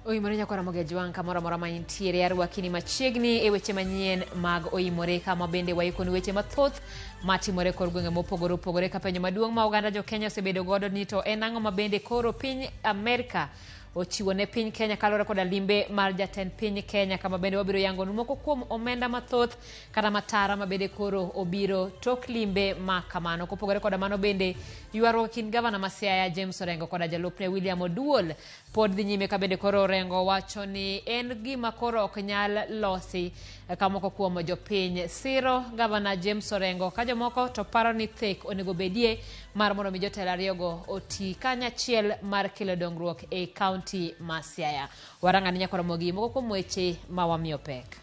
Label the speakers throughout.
Speaker 1: Oimore nyakora moge jwang kamora mora maintiere arwakini machiegni e weche manyien mag oimore kama bende waikoni weche mathoth matimore kor gwenge mopogore opogore ka penjo maduong' ma oganda jo Kenya osebedo godo ni to en ang'o ma bende koro piny Amerika ochiwo ne piny Kenya kalore koda limbe mar jatend piny Kenya kama bende wabiro yango moko kuom omenda mathoth kata matara ma bende koro obiro tok limbe ma kamano. Kopogore koda mano bende ywaruok kind gavana ma Siaya James Orengo koda jalupne William Oduol pod dhi nyime ka bende koro Orengo wacho ni en gima koro ok nyal losi ka moko kuom jopiny siro gavana James Orengo ka jomoko to paro ni thek onego bedie mar mondo mi jotelo ariyogo oti kanyachiel mar kelo dongruok e kaunti ma Siaya. Warang'ani nyakora mogi moko kuom weche ma wamiyo pek.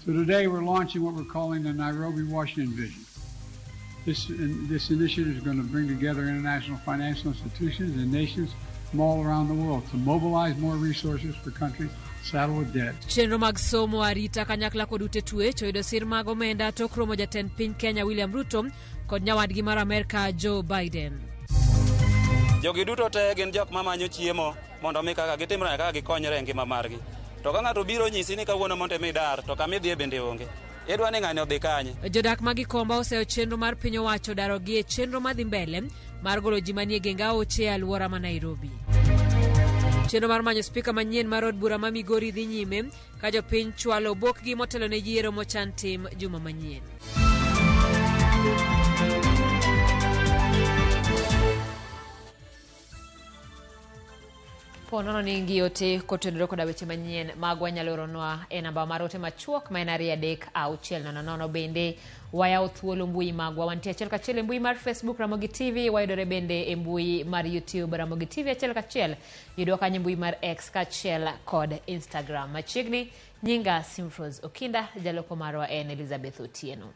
Speaker 2: So today we're launching what we're calling the Nairobi Washington Vision. This initiative is going to bring together international financial institutions and nations from all around the world to mobilize more resources for countries saddled with debt.
Speaker 1: Chenro mag somo arita kanyakla kod ute twech oyudo sir mag omenda tok romo jatend piny Kenya William Ruto kod nyawadgi mar Amerika Joe Biden.
Speaker 3: Jogi duto te gin jok mamanyo chiemo mondo mi kaka gitimre kaka gikonyre e ngima margi. To ka ng'ato biro nyisi ni kawuono monte mi dar to kama idhi bende onge. Idwa ni ng'ani odhi kanye.
Speaker 1: Jodak mag Gikomba oseo chenro mar piny owacho darogi e chenro madhi mbele mar golo ji manie genge aoche e alwora ma Nairobi. Chenro mar manyo spika manyien mar od bura ma Migori dhi nyime ka jopiny chwalo obokgi motelo ne yiero mochan tim juma manyien. Ponono ni ngiote kotudore koda weche manyien magwa nyalo ronwa e namba mar ote machuok ma en 23600 bende waya thuolo mbui magwa wantie achiel kachiel e mbui mar Facebook Ramogi TV wayudore bende e mbui mar YouTube Ramogi TV achiel kachiel yudwa kanye mbui mar X kachiel kod Instagram. Machiegni nyinga Simfros Okinda, jaloko marwa en Elizabeth Otieno.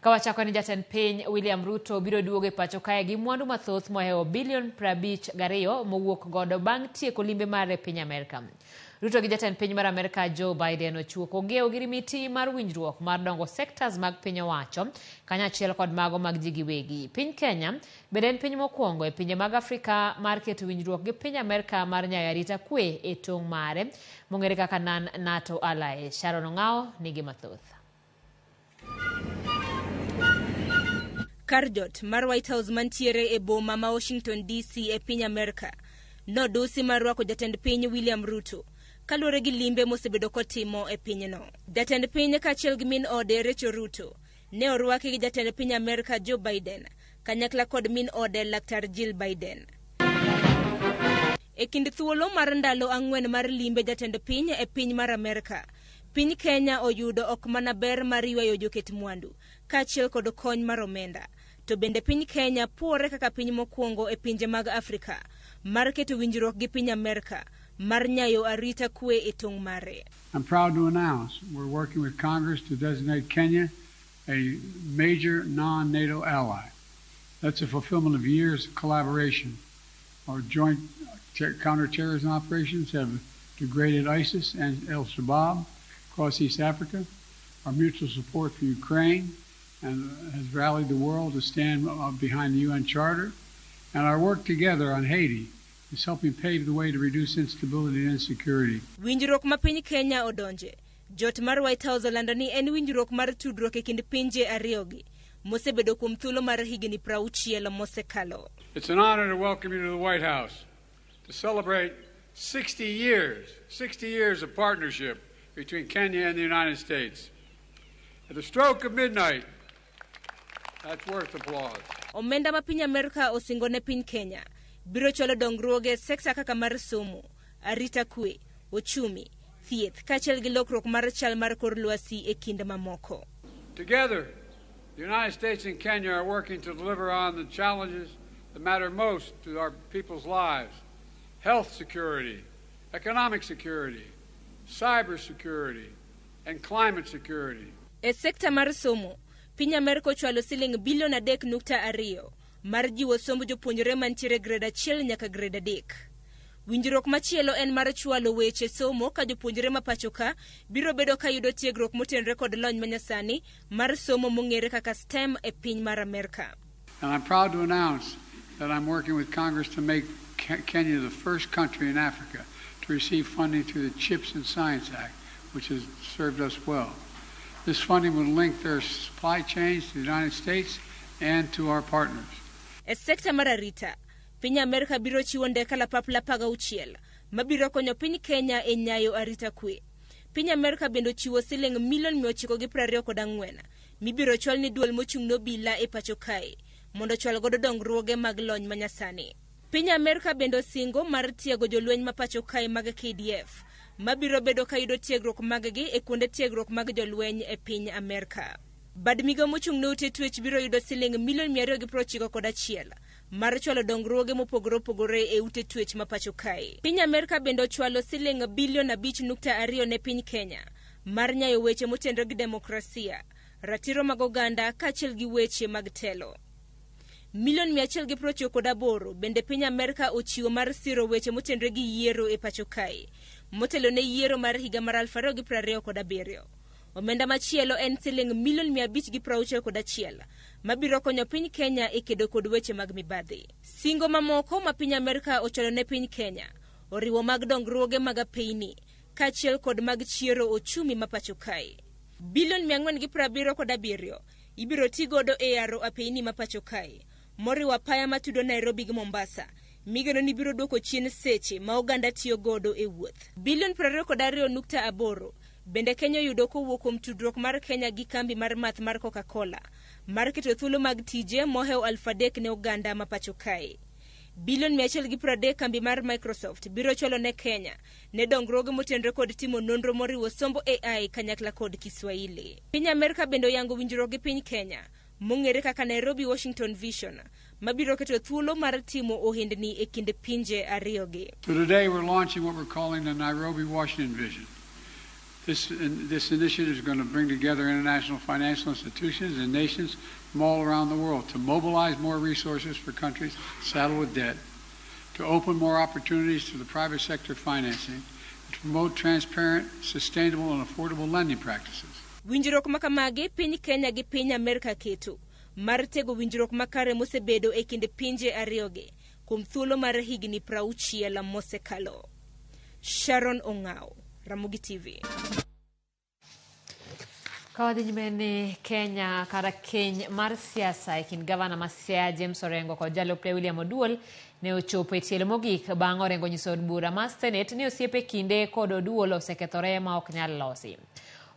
Speaker 1: Kawachako ni jatend piny William Ruto biro duogo e pacho kae gi mwandu mathoth mohewo bilion 52 mowuok godo bang' tieko limbe mare piny Amerika. Ruto gi jatend piny mar Amerika Joe Biden ochuo kogeo gi rimiti mar winjruok mar dongo sectors mag piny owacho kanyachiel kod mago mag ji giwegi. Piny Kenya bende en piny mokwongo e pinje mag Afrika mar keto winjruok gi piny Amerika mar nyayo arita kwe e tong' mare mong'ere kaka NATO ally. Sharon Ong'ao nigi mathoth.
Speaker 4: Karjot mar White House mantiere e boma ma Washington DC e piny Amerika nodusi mar rwako jatend piny William Ruto kaluwore gi limbe mosebedo kotimo e pinyno. Jatend piny kaachiel gi min ode Rachel Ruto ne orwaki gi jatend piny Amerika Joe Biden kanyakla kod min ode Laktar Jill Biden. E kind thuolo mar ndalo 4 mar limbe jatend piny e piny mar Amerika, piny Kenya oyudo ok mana ber mar ywayo joket mwandu kaachiel kod kony mar omenda, to bende piny Kenya puore kaka piny mokwongo e pinje mag Afrika mar keto winjruok gi piny Amerika mar nyayo arita kwe e tong' mare.
Speaker 2: I'm proud to announce we're working with Congress to designate Kenya a major non-NATO ally. That's a fulfillment of years of collaboration. Our joint counterterrorism operations have degraded ISIS and El Shabaab across East Africa. Our mutual support for Ukraine and has rallied the world to stand behind the UN Charter. And our work together on Haiti is helping pave the way to reduce instability and insecurity.
Speaker 4: Winjruok ma piny Kenya odonje. Jot mar White House olando ni en winjruok mar tudruok e kind pinje ariyogi mosebedo kuom thuolo mar higni 60 mosekalo.
Speaker 2: It's an honor to welcome you to the White House to celebrate 60 years of partnership between Kenya and the United States. At the stroke of midnight, that's worth applause.
Speaker 4: Omenda ma piny Amerika osingo ne piny Kenya biro cholo dongruoge sekta kaka mar somo, arita kwe, ochumi, thieth kaachiel gi lokruok mar chal mar kor lwasi e kind mamoko.
Speaker 2: Together, the United States and Kenya are working to deliver on the challenges that matter most to our people's lives: health security, economic security, cyber security, and climate security.
Speaker 4: E sekta mar somo, piny Amerika ochwalo siling bilion 3.2 mar jiwo somb jopuonjre mantiere grade 1 nyaka grade 3. Winjruok machielo en mar chwalo weche somo ka jopuonjre ma pachoka biro bedo ka yudo tiegruok motenre kod lony manyasani mar somo mong'ere kaka STEM e piny mar Amerika.
Speaker 2: And I'm proud to announce that I'm working with Congress to make Kenya the first country in Africa to receive funding through the CHIPS and Science Act, which has served us well. This funding will link their supply chains to the United States and to our partners.
Speaker 4: E sekta mar arita, piny Amerika biro chiwo ndeka lapapla 16 mabiro konyo piny Kenya e nyayo arita kwe. Piny Amerika bendo chiwo siling milion 924 mibiro chwal ni duol mochung' n'obila e pacho kae mondo chwal godo dongruoge mag lony manyasani. Piny Amerika bendo singo mar tiego jolweny ma pacho kae mag KDF mabiro bedo ka yudo tiegruok maggi e kuonde tiegruok mag jolweny e piny Amerika. Bad migawo mochung' ne ute twech biro yudo siling milion 291 mar chwalo dongruoge mopogore opogore e ute twech ma pacho kae. Piny Amerika bendo chwalo siling bilion 5.2 ne piny Kenya mar nyayo weche motenore gi demokrasia, ratiro mag oganda kaachiel gi weche mag telo. Milion 198 bende piny Amerika ochiwo mar siro weche motenore gi yiero e pacho kae, motelo ne yiero mar higa mar 2027. Omenda machielo en siling milion 561 mabiro konyo piny Kenya e kedo kod weche mag mibadhi. Singo mamoko ma piny Amerika ocholo ne piny Kenya oriwo mag dongruoge mag apeyni kaachiel kod mag chiero ochumi ma pacho kae. Bilion 477 ibiro ti godo e yaro apeyni ma pacho kae, moriwo apaya matudo Nairobi gi Mombasa, migeno ni biro duoko chien seche ma oganda tiyo godo e wuoth. Bilion 22.8 bende Kenya yudo kowuok kuom tudruok mar Kenya gi kambi mar math mar Coca-Cola mar keto thuolo mag tije mohew 3,000 ne oganda ma pacho kae. Bilion 130 kambi mar Microsoft biro cholo ne Kenya ne dongruoge motenore kod timo nonro moriwo sombo AI kanyakla kod Kiswahili. Piny Amerika bende yango winjruok gi piny Kenya mong'ere kaka Nairobi Washington Vision mabiro keto thuolo mar timo ohendni e kind pinje ariyogi.
Speaker 2: So today we're launching what we're calling the Nairobi Washington Vision. This initiative is going to bring together international financial institutions and nations from all around the world to mobilize more resources for countries saddled with debt, to open more opportunities to the private sector financing, to promote transparent, sustainable, and affordable lending practices.
Speaker 4: Winjruok makamagi piny Kenya gi piny Amerika keto mar tego winjruok makare mosebedo e kind pinje ariyogi kuom thuolo mar higni 60 mosekalo. Sharon Ong'ao, Ramogi TV.
Speaker 1: Kawadhi nyimeni Kenya kara keny mar siasa e kind gavana ma Siaya James Orengo kod jalupne William Oduol ne ochopo e tielo mogik bang' Orengo nyiso od bura mar Senate ni osiepe kinde kod Oduol osekethore ma ok nyal losi.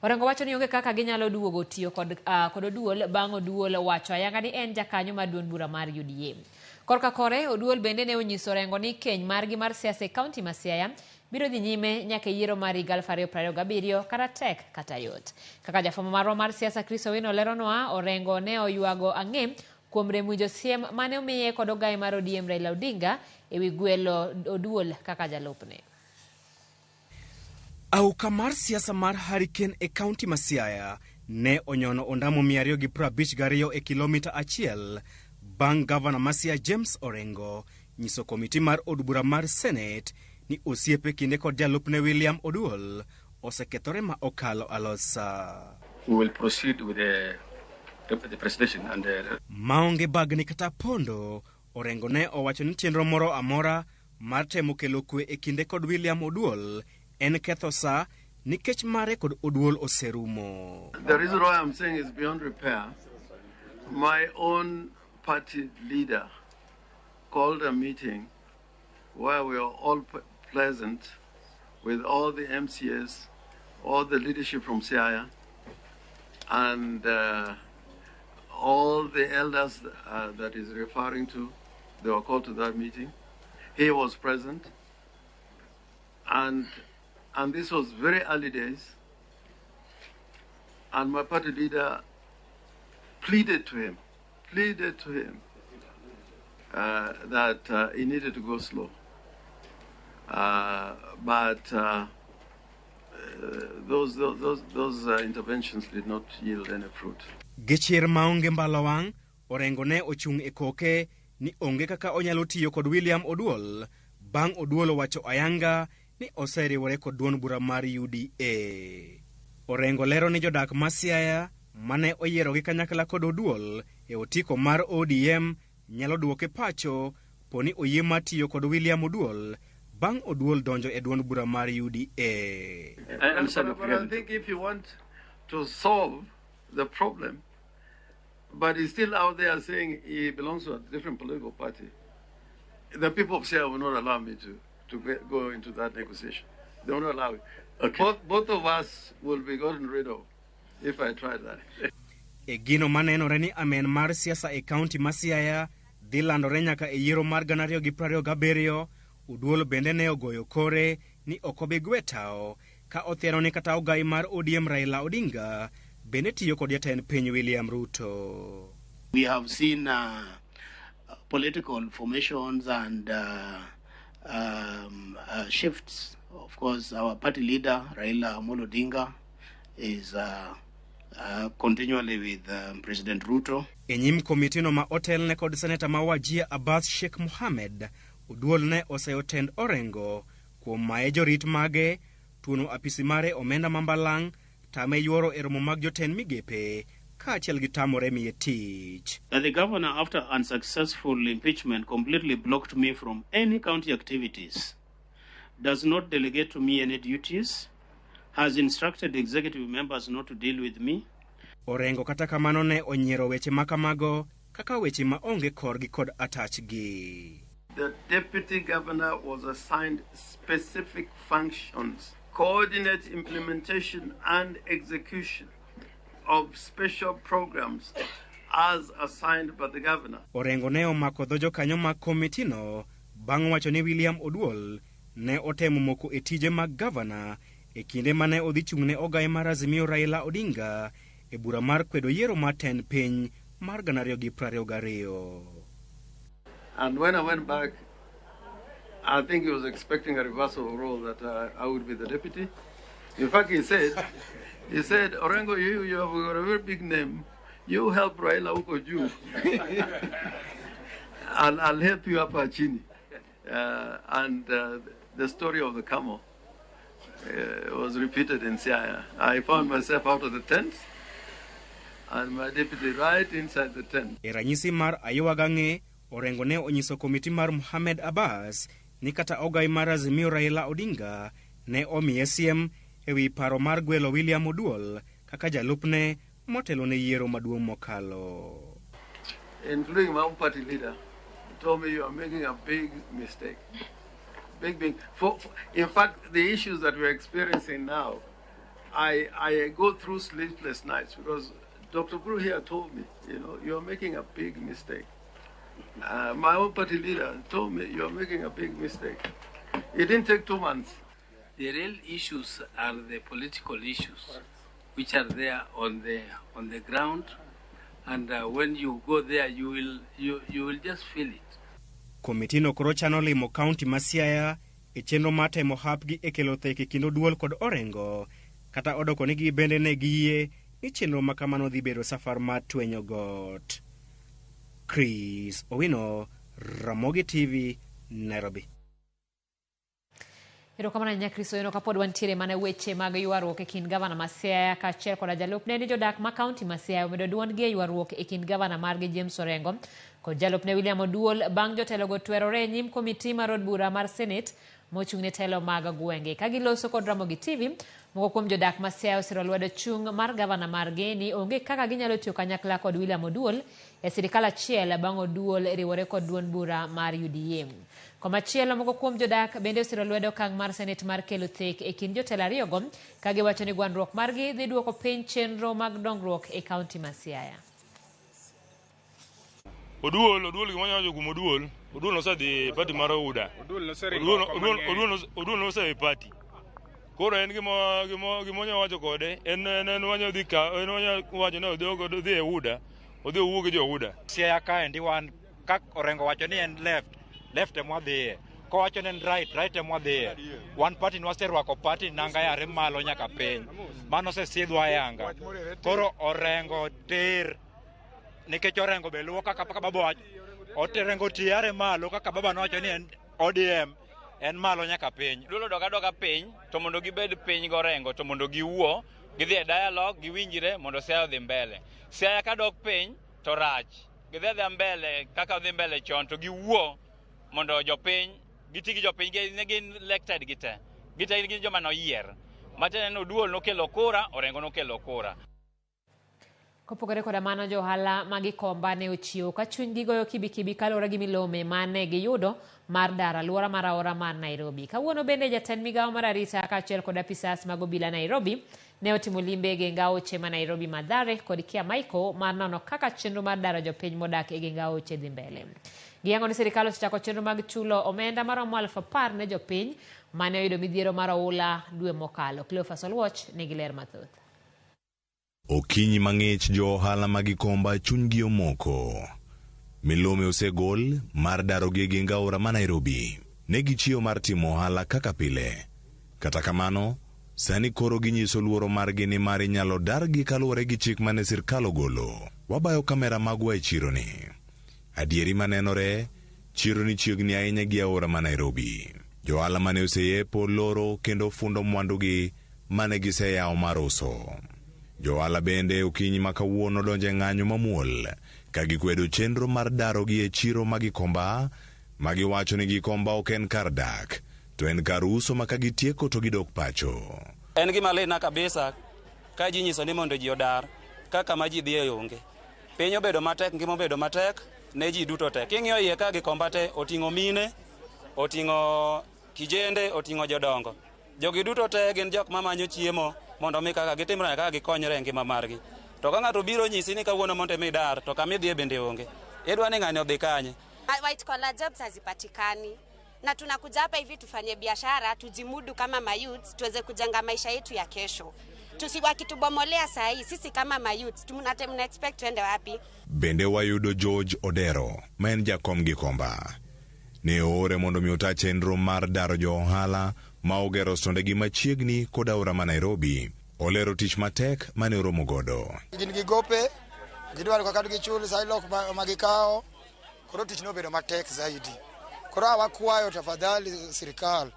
Speaker 1: Orengo wacho ni onge kaka ginyalo duogo tiyo kod Oduol bang' Oduol wacho ayanga ni en jakanyo mar duond bura mar UDA. Korka kore Oduol bende ne onyiso Orengo ni keny margi mar siasa e kaunti ma Siaya biro dhi nyime nyaka yiero mar 2027 kata tek kata yot. Kaka jafwambo marwa mar siasa Chris Owino leronwa, Orengo ne oywago ang'e kuom rem winjo siem mane omiye kod ogai mar ODM Raila Odinga ewi gwelo Oduol kaka jalupne.
Speaker 5: Auka mar siasa mar Hurricane e kaunti ma Siaya ne onyono ondamo 252 e kilomita 1 bang' gavana ma Siaya James Orengo nyiso komiti mar od bura mar Senate ni osiepe kinde kod jalupne William Oduol osekethore ma okalo alosa.
Speaker 6: We will proceed with the presentation and
Speaker 5: maonge bagni kata pondo, Orengo ne owacho ni chenro moro amora mar temo kelo kwe e kinde kod William Oduol en ketho sa nikech mare kod Oduol oserumo.
Speaker 6: The reason why I'm saying is beyond repair. My own party leader called a meeting where we are all present with all the MCAs, all the leadership from Siaya, and all the elders that is referring to. They were called to that meeting. He was present, and this was very early days, and my party leader pleaded to him that he needed to go slow. But those interventions did not yield any fruit.
Speaker 5: Gichir maonge mbalawang, Orengo ne ochung e koke ni onge kaka onyalo tiyo kod William Oduol bang' Oduol wacho ayanga ni oseriwore kod duond bura mar UDA. Orengo lero ni jodak ma Siaya mane oyiero gi kanyakla kod Oduol e otiko mar ODM nyalo duoke pacho poni oyie mar tiyo kod William Oduol bang' Oduol donjo e duond bura mar UDA.
Speaker 6: But I think if you want to solve the problem, but he's still out there saying he belongs to a different political party, the people of Siaya will not allow me to go into that negotiation. They will not allow it. Okay. Both of us will be gotten rid of if I try that.
Speaker 5: E gino manenore ni amen mar siasa e kaunti ma Siaya dhi landore nyaka e yiero mar 2027, Oduol bende ne ogoyo kore ni ok obi gwe tao ka othiero ni kata ogai mar ODM Raila Odinga bende tiyo kod jatend piny William Ruto.
Speaker 7: We have seen political formations and shifts. Of course, our party leader, Raila Amolo Odinga, is continually with President Ruto.
Speaker 5: E nyim komitino ma otelne kod seneta ma Wajir Abbas Sheikh Mohamed, Oduol ne oseyo tend Orengo kuom mae jorit mage, tuono apisi mare omenda mambalang', tame yuoro e romo mag jotend migepe, kaachiel gi tamore miye tich.
Speaker 7: The governor, after unsuccessful impeachment, completely blocked me from any county activities, does not delegate to me any duties, has instructed executive members not to deal with me.
Speaker 5: Orengo kata kamano ne onyiero weche makamago kaka weche ma onge korgi kod atachgi.
Speaker 6: The deputy governor was assigned specific functions, coordinate implementation and execution of special programs as assigned by the governor.
Speaker 5: Orengo ne omako dho jokanyo mag komitino bang' wacho ni William Oduol ne otemo moko e tije mag gavana e kinde mane odhi chung'ne ogai mar Azimio Raila Odinga e bura mar kwedo yiero mar tend piny mar 2022.
Speaker 6: And when I went back, I think he was expecting a reversal of role that I would be the deputy. In fact, he said, Orengo, you have got a very big name. You help Raila Ukoju. And I'll help you up at Chini. And the story of the camel was repeated in Siaya. I found myself out of the tent and my deputy right inside the tent.
Speaker 5: E ranyisi mar Ayowagange, Orengo ne onyiso komiti mar Mohamed Abbas ni kata ogai mar Azimio Raila Odinga ne omiye siem ewi paro mar gwelo William Oduol kaka jalupne motelo ne yiero maduong' mokalo.
Speaker 6: Including my own party leader, told me you are making a big mistake. Big. In fact, the issues that we're experiencing now, I go through sleepless nights because Dr. Bru here told me, you're making a big mistake. My own party leader told me, you're making a big mistake. It didn't take 2 months.
Speaker 8: The real issues are the political issues, which are there on the ground, and when you go there, you will just feel it.
Speaker 5: Komitino koro chano limo kaunti ma Siaya e chenro mar temo hapgi e kelo theke kind Oduol kod Orengo, kata odoko nigi bende ne giyie ni chenro makamano dhi bedo safar mar twenyo got. Chris Owino, Ramogi TV, Nairobi.
Speaker 1: Erokamano nya Chris Owino kapod wantiere mane weche mag ywaruok e kind gavana ma Siaya kaachiel kod jalupne ni jodak ma kaunti ma Siaya omedo duondgi e ywaruok e kind gavana margi James Orengo kod jalupne William Oduol bang' jotelogo twerore e nyim komiti mar od bura mar Senate mochung'ne telo mag gwenge. Ka giloso kod Ramogi TV, moko kuom jodak ma Siaya osiro lwedo chung' mar gavana margi ni onge kaka ginyalo tiyo kanyakla kod William Oduol e sirikal achiel bang' Oduol riwore kod duond bura mar UDM. Komachielo, moko kuom jodak bende osiro lwedo okang' mar Senate mar kelo thek e kind jotelo ariyogo ka giwacho ni gwandruok margi dhi duoko piny chenro mag dongruok e kaunti ma Siaya.
Speaker 9: Oduol gimanyalo kuom Oduol nosedhi party mar UDA. Oduol nosedhi party. Koro en gimonya wacho kode, en wanyo dhi ka, en wanyo wacho ne odhi e UDA, odhi owuok gi jo UDA.
Speaker 10: Siaya ka endi wan kak Orengo wacho ni en left e mwadhiye. Ko wacho ni en right e mwadhiye. Wan party nwaserwako party nanga yare malo nyaka piny. Mano sesidhwa yanga. Koro Orengo ter nikech Orengo be luwo kaka baba wacho. Oterengo tiare malo kaka baba nowacho ni en ODM en malo nyaka piny.
Speaker 3: Duolo doga piny to mondo gibed piny gorengo to mondo giwuo gidhi e dialogue giwinjire mondo Siaya odhi mbele. Siaya ka dok piny to rach. Gidhi mbele kaka odhi mbele chon to giwuo
Speaker 10: mondo jopiny giti gi jopiny ne gin elected gite gin joma noyier matene no duol nokelo kura Orengo nokelo kura.
Speaker 1: Kopogore koda mano, jo ohala mag Gikomba ne ochiwo ka chunygi goyo kibikibi kaluwore gi milome mane giyudo mar dar alwora mar aora mar Nairobi. Kawuono bende jatend migawo mar arita kaachiel kod apisas mag obila Nairobi ne otimo limbe e geng aoche ma Nairobi, Mathare kod Kiamaiko mar nono kaka chenro mar daro jopiny modak e geng aoche dhi mbele. Giyango ni sirikal osechako chenro mag chulo omenda maromo 10,000 ne jopiny mane oyudo midhiero mar oula dwe mokalo. Cleophas Oluoch nigi ler mathoth.
Speaker 11: Okinyi mang'ich jo ohala mag Gikomba chunygi omoko. Milome osegol mar daro gi geng aora ma Nairobi. Ne gichiwo mar timo ohala kaka pile. Kata kamano, sani koro ginyiso luoro margi ni mari nyalo dargi kaluwore gi chik mane sirkal ogolo. Wabayo kamera magwa e chironi. Adieri manenore, chironi chiegni ahinya gi aora ma Nairobi. Jo ohala mane oseyepo loro kendo fundo mwandugi mane giseyawo mar uso. Jo ohala bende okinyi ma kawuono donje ng'anyo mamuol ka gikwedo chenro mar daro gi e chiro mag Gikomba, ma giwacho ni Gikomba ok en kar dak, to en kar uso ma ka gitieko to gidok pacho.
Speaker 3: En gima lena kabisa ka ji nyiso ni mondo ji odar kaka ma ji dhi e onge. Piny obedo matek, ngima obedo matek ne ji duto te. King'iyo iye ka Gikomba te oting'o mine, oting'o kijende, oting'o jodongo. Jogi duto te gin jok mamanyo chiemo mondo mi kaka gitimre kaka gikonyre e ngima margi. To ka ng'ato biro nyisi ni kawuono mondo mi dar to kama idhi bende onge. Idwa ni ng'ani odhi kanye?
Speaker 12: White collar jobs hazipatikani. Na tunakuja hapa hivi tufanye biashara, tujimudu kama mayouth, tuweze kujenga maisha yetu ya kesho. Wakitubomolea saa hii sisi kama mayouth tuna expect tuende wapi?
Speaker 11: Bende wayudo George Odero, ma en jakom Gikomba. Ne oore mondo mi ota chenro mar daro jo ohala ma ogero stondegi machiegni kod aora ma Nairobi. Olero tich matek mane oromo godo.
Speaker 13: Gin gigope, gidwaro kaka gichul sailok magikao, koro tich nobedo matek zaidi. Koro wakwayo tafadhali sirikal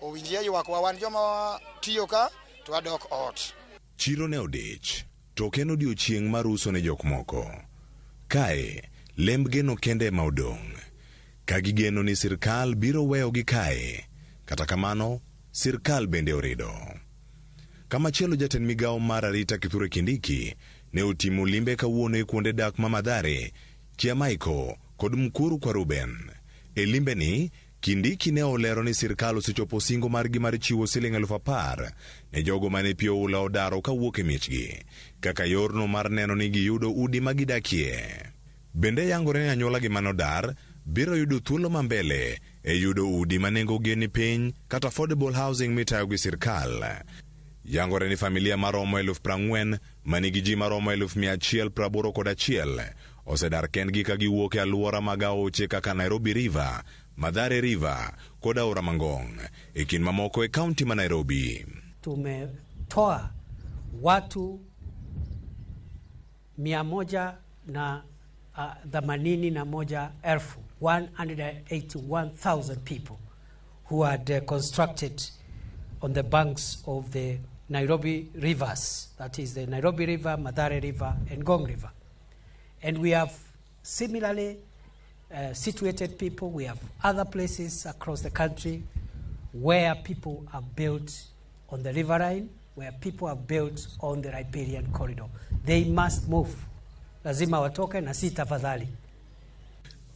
Speaker 13: owinjie ywak wa wan joma tiyo ka to wadok ot.
Speaker 11: Chiro ne odich, to ken odiochieng' mar uso ne jok moko. Kae, lemb geno kende ma odong'. Ka gigeno ni sirkal biro weyo gi kae, kata kamano, sirkal bende orido. Kama chielo jatend migawo mar arita Kithure Kindiki ne otimo limbe kawuono e kuonde dak ma Mathare, Kiamaiko kod Mkuru kwa Ruben. E limbe ni, Kindiki ne olero ni sirkal osechopo singo margi mar chiwo siling 10,000 ne jogo mane pi oula odaro kawuok e miechgi, kaka yorno mar neno ni giyudo udi magidakie. Bende yangore ni anyuola gi manodar biro yudo thuolo mambele e yudo udi manengo geni piny kata affordable housing mitayo gi sirkal. Yangore ni familia maromo 40,000 manigi ji maromo 181 osedar kendgi ka giwuok e alwora mag aoche kaka Nairobi River, Mathare River kod aora Mangong e kind mamoko e kaunti ma Nairobi.
Speaker 14: Tumetoa watu 181,000 people who had constructed on the banks of the Nairobi rivers, that is the Nairobi River, Mathare River and Ngong River. And we have similarly situated people. We have other places across the country where people have built on the riverine, where people have built on the riparian corridor. They must move. Lazima watoke na si tafadhali.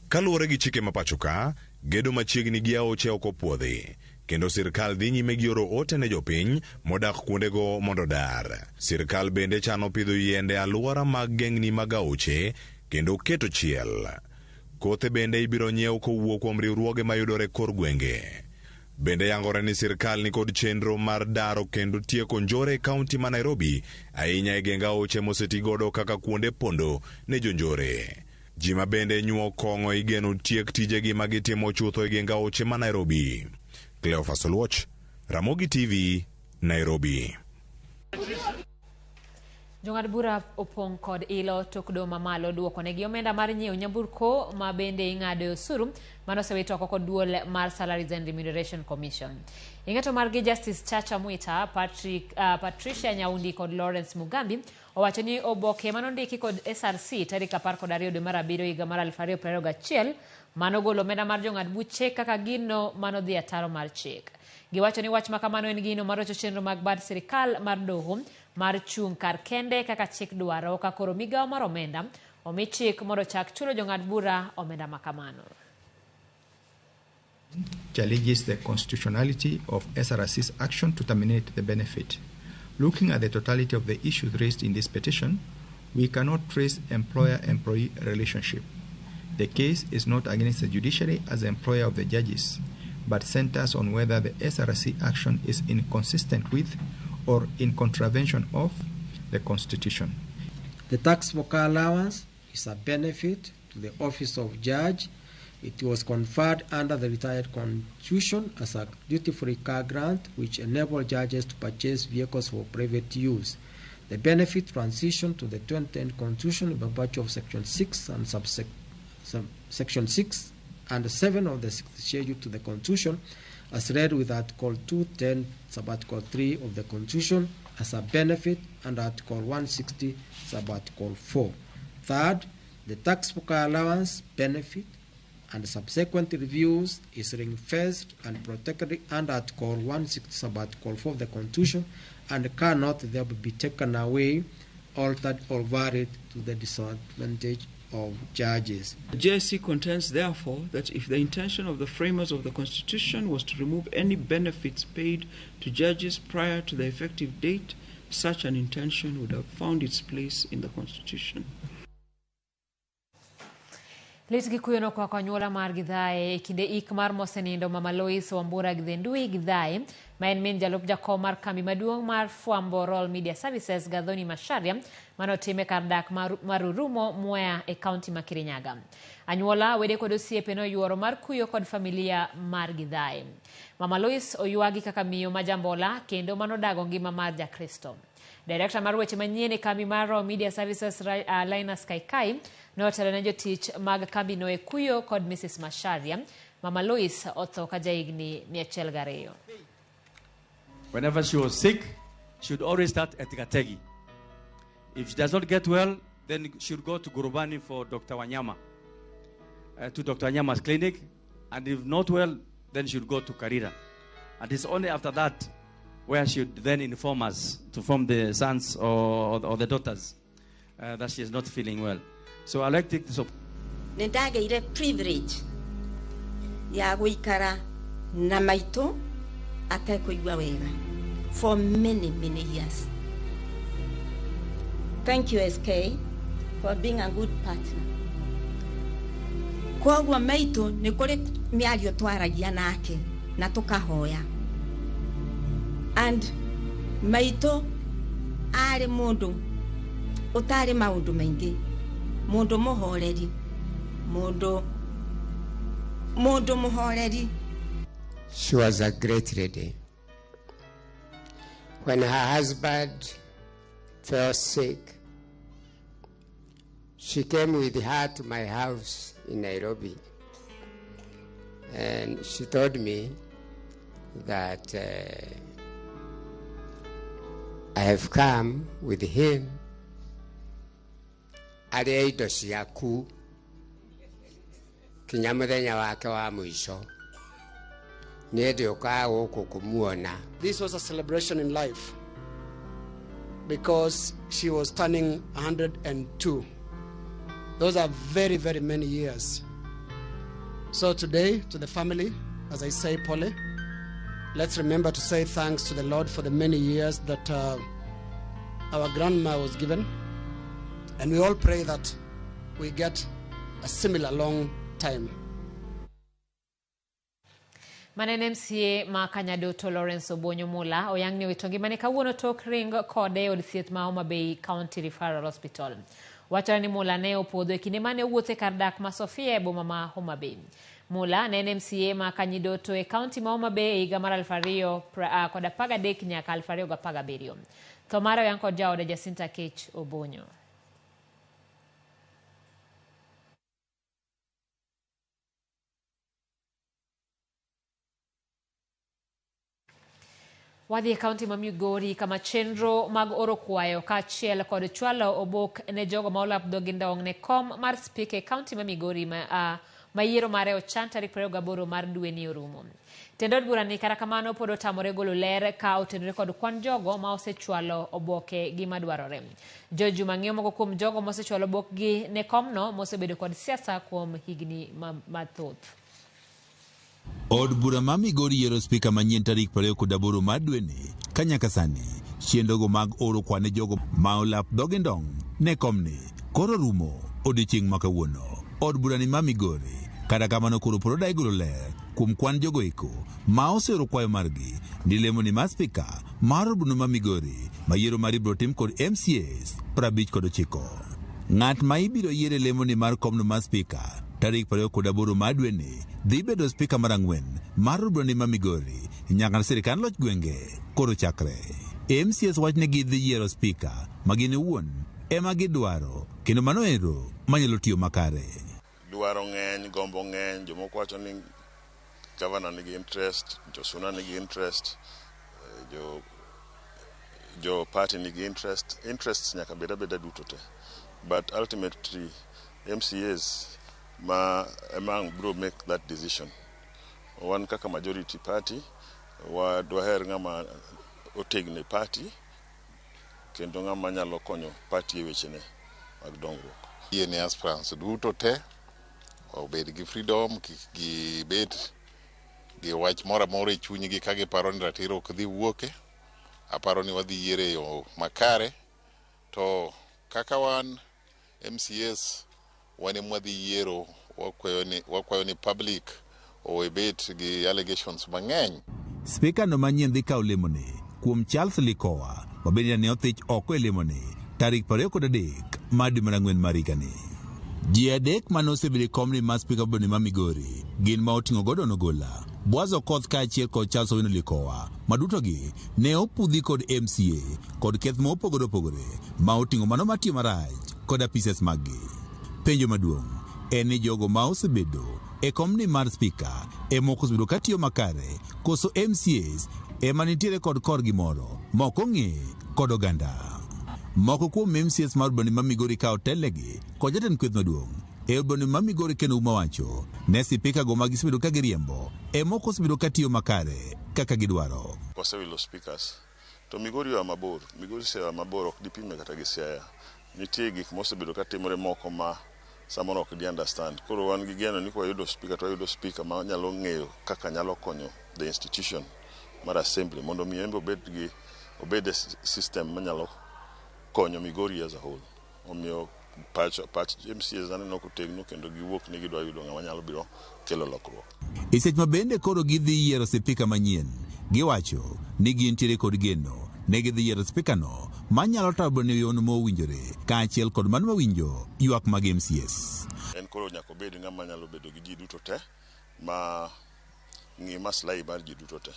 Speaker 11: Kaluwore gi chike mapachoka, gedo machiegni gi aoche ok opuodhi, kendo sirkal dhi nyime gi oro ote ne jopiny modak kuondego mondo dar. Sirkal bende chano pidho yiende alwora mag gengni mag aoche kendo keto chiel. Kothe bende ibiro nyiew kowuok kuom riwruoge mayudore kor gwenge. Bende yangore ni sirkal ni kod chenro mar daro kendo tieko njore e kaunti ma Nairobi, ahinya e geng aoche mosetigodo kaka kuonde pondo ne jonjore. Ji ma bende nyuo kong'o igeno tiek tijegi magitimo chutho e geng aoche ma Nairobi. Cleophas Oluoch, Ramogi TV, Nairobi.
Speaker 1: Jong'ad bura opong' kod ilo tok doho mamalo duoko negi omenda mar nyiewo nyamburko ma bende ing'ado osuru manosewito oko kod duol mar Salaries and Remuneration Commission. Ing'eto margi Justice Chacha Mwita, Patricia Nyaundi kod Lawrence Mugambi owacho ni oboke manondiki kod SRC tarik 12 dwe mar 7 higa mar 2021 manogolo omenda mar jong'ad buche kaka gino manodhi ataro mar chik. Giwacho ni wach makamano en gino marocho chenro mag bad sirikal mar doho mar chung' kar kende kaka chik dwaro ka koro migawo mar omenda omi chik mondo chak chulo jong'ad bura omenda makamano.
Speaker 15: Challenges the constitutionality of SRC's action to terminate the benefit. Looking at the totality of the issues raised in this petition, we cannot trace employer-employee relationship. The case is not against the judiciary as the employer of the judges, but centers on whether the SRC action is inconsistent with or in contravention of the Constitution.
Speaker 16: The tax for car allowance is a benefit to the office of judge. It was conferred under the retired constitution as a duty-free car grant which enabled judges to purchase vehicles for private use. The benefit transitioned to the 2010 constitution by virtue of Section 6 and Section 6 and 7 of the 6th schedule to the Constitution, as read with Article 210, Sub-Article 3 of the Constitution, as a benefit, and Article 160, Sub-Article 4. Third, the tax for car allowance benefit and subsequent reviews is ring-fenced and protected under Article 160, Sub-Article 4 of the Constitution, and cannot thereby be taken away, altered, or varied to the disadvantage of judges.
Speaker 17: The JSC contends, therefore, that if the intention of the framers of the Constitution was to remove any benefits paid to judges prior to the effective date, such an intention would have found its place in the Constitution.
Speaker 1: Litgi kuyono kwa kanyuola mar Githae kinde ik mar mosenindo Mama Lois Wambura Githendui Githae maen min jalup jakom mar kambi maduong' mar Fwambo Royal Media Services Gathoni Macharia manotime kar dak marurumo Mwea e kaunti ma Kirinyaga. Anyuola wede kod osiepe no yuoro mar kuyo kod familia mar Githae. Mama Lois oyuagi kaka miyo majambola kendo manodago ngima mar Jakristo. Director mar weche manyien e kambi mar Royal Media Services Linus Kaikai notelo ne jotich mag kambi no e kuyo kod Mrs. Macharia. Mama Lois otho ka jaigni 102.
Speaker 18: Whenever she was sick, she would always start at Gategi. If she does not get well, then she would go to Gurubani for Dr. Wanyama, to Dr. Wanyama's clinic. And if not well, then she would go to Karira. And it's only after that where she would then inform us, to inform the sons or the daughters that she is not feeling well. So I like to take this opportunity.
Speaker 19: Nendageire privilege ya guikara na maito atakuigwa wega for many years. Thank you, SK, for being a good partner. Kwa maito ni kuri miario twaragia nake na tukahoya. And maito ari mundu utari maundu maingi, mundu muhoreri, mundu muhoreri.
Speaker 20: She was a great lady. When her husband fell sick, she came with her to my house in Nairobi. And she told me that I have come with him ari indo ciaku kinya muthenya wake wa mwisho ni ndi ukaa guku kumuona.
Speaker 21: This was a celebration in life because she was turning 102. Those are very many years. So today, to the family, as I say, Polly, let's remember to say thanks to the Lord for the many years that our grandma was given. And we all pray that we get a similar long time.
Speaker 1: Manene MCA ma Kanyadoto Lawrence Obonyo Mula oyangni witongi mane kawuono tok ring kode od thieth ma Homa Bay County Referral Hospital. Wachani Mula ne opodho e kinde mane wuothe kar dak ma Sofia e boma ma Homa Bay. Mula ne en MCA ma Kanyidoto e kaunti ma Homa Bay e higa mar 2013 nyaka 2017. To mara yanko jaoda Jacinta Kech Obonyo. Wadhi e kaunti ma Migori kama chenro mag oro kwayo kaachiel kod chwalo obok ne jogo ma olap dhogi ndong' ne kom mar spika e kaunti ma Migori ma yiero mare ochan tarik 28 mar dwe ni orumo. Tend od bura ni kata kamano pod otamore golo ler ka otenore kod kwan jogo ma osechwalo oboke gi madwarore. Joju mang'eyo moko kuom jogo ma osechwalo obokgi ne komno mosebedo kod siasa kuom higni mathoth.
Speaker 2: Od bura ma Migori yiero spika manyien tarik 28 mar dwe ni ka nyaka sani chenrogo mag oro kwane jogo ma olap dhogi ndong' ne komni koro rumo odiechieng' ma kawuono. Od bura ni ma Migori kata kamano koro pod odai golo ler kuom kwan jogo eko ma oseoro kwayo margi ni lemo ni mar spika mar od bura ma Migori ma yiero mar ibiro tim kod MCAs 59. Ng'at ma ibiro yiere lemo ni mar komno mar spika tarik 28 mar dwe ni dhi bedo spika mar 4 mar od bura ni ma Migori nyaka sirikand loch gwenge koro chakre. MCAs wach ni gidhi yiero spika ma gin owuon ema gidwaro kendo mano ero manyalo tiyo makare.
Speaker 22: Dwaro ng'eny, gombo ng'eny, jomoko wacho ni governor nigi interest, Josuna nigi interest, jo party nigi interest. Interests nyaka beda duto te. But ultimately MCAs among bro make that decision. Wan kaka majority party wadwaher ng'ama otegne party kendo ng'ama nyalo konyo party e wechene mag dongruok.
Speaker 23: Yene aspirants duto te obed gi freedom gi bet gi wach moro amora e chunygi ka giparo ni ratiro ok dhi wuoke. Aparo ni wadhi yiere yo makare to kaka wan MCAs wane mwadhi yiero wakwayo ni public owe bet gi allegations mang'eny.
Speaker 2: Spika no manyien dhi kawo lemoni kuom Charles Likowa mabende ne othich oko e lemoni tarik 23 mar dwe mar 4 mar higani. Ji adek mane osebedo e komni mar spika bende ma Migori gin ma oting'o Gordon Ogolla, Boaz Okoth kaachiel kod Charles Owino Likowa ma dutogi ne opudhi kod MCA kod keth ma opogore opogore ma oting'o mano matiyo marach kod apises maggi. Penjo maduong' en ni jogo ma osebedo e komni mar spika ema osebedo katiyo makare koso MCAs ema nitiere kod korgi moro ma ok ong'e kod oganda. Moko kuom MCAs mar bende ma Migori kawo telegi kod jatend kweth maduong' e bende ma Migori kendo uma wacho ne spika go ma gisebedo ka giriembo ema ok osebedo katiyo makare kaka gidwaro.
Speaker 22: Kosewilo speakers to Migori wa mabor, Migori sewa mabor ok dipime kata gi Siaya. Nitie gik mosebedo katimore moko ma samoro ok di understand. Koro wan gi geno ni kwa yudo speaker to yudo speaker ma nyalo ng'eyo kaka nyalo konyo the institution mar assembly mondo mi embe obed system ma nyalo konyo Migori as a whole. Omiyo patch MCAs aneno kotegno kendo giwuok ni gidwa yudo ng'ama nyalo biro kelo lokruok.
Speaker 2: E seche ma bende koro gidhi yiero spika manyien, giwacho ni gintiere kod geno ne gidhi yiero spika no manyalo tabo ne yono mowinjore kaachiel kod mano mawinjo ywak mag MCAs.
Speaker 22: En koro nyaka bed ng'ama nyalo bedo gi ji duto te ma ng'i maslahi mar ji duto te.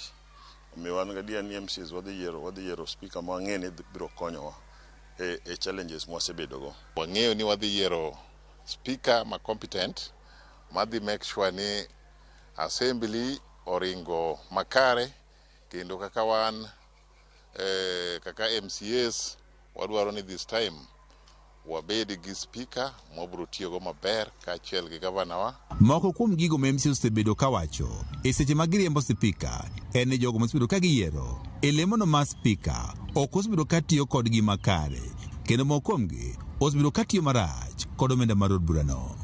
Speaker 22: Omiyo wan gadier ni MCAs wadhi yiero spika ma wang'e ni biro konyowa e challenges mwasebedo go.
Speaker 23: Wang'eyo ni wadhi yiero speaker ma competent madhi make sure ni assembly oringo makare kendo kaka wan kaka MCAs wadwaro ni this time wabed gi speaker mobro tiyogo maber kaachiel gi gavanawa.
Speaker 2: Moko kuom gigo ma MCAs osebedo kawacho e seche ma giriembo spika en ni jogo mosebedo ka giyiero e lemono mar spika ok osebedo katiyo kodgi makare kendo moko kuomgi osebedo katiyo marach kod omenda mar od burano.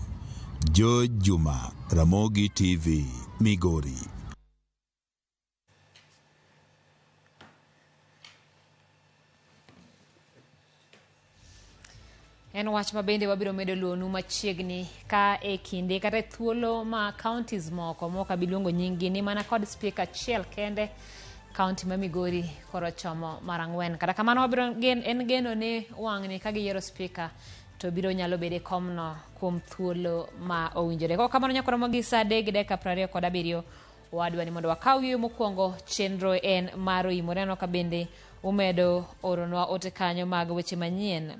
Speaker 2: George Juma, Ramogi TV, Migori.
Speaker 1: En wach ma bende wabiro medo luonu machiegni ka e kinde kata thuolo ma counties moko moka biluongo nyingi ni mana kod speaker achiel kende county ma Migori koro chomo mar 4. Kata kamano wabiro en geno ne wang'ni ka giyiero speaker to biro nyalo bede komno kuom thuolo ma owinjore. Ko kamano nyakoro mogi sa 3:27 wadwa ni mondo wakaw yo mokwongo chenro en maro imoreno ka bende umedo oronwa ote kanyo mag weche manyien.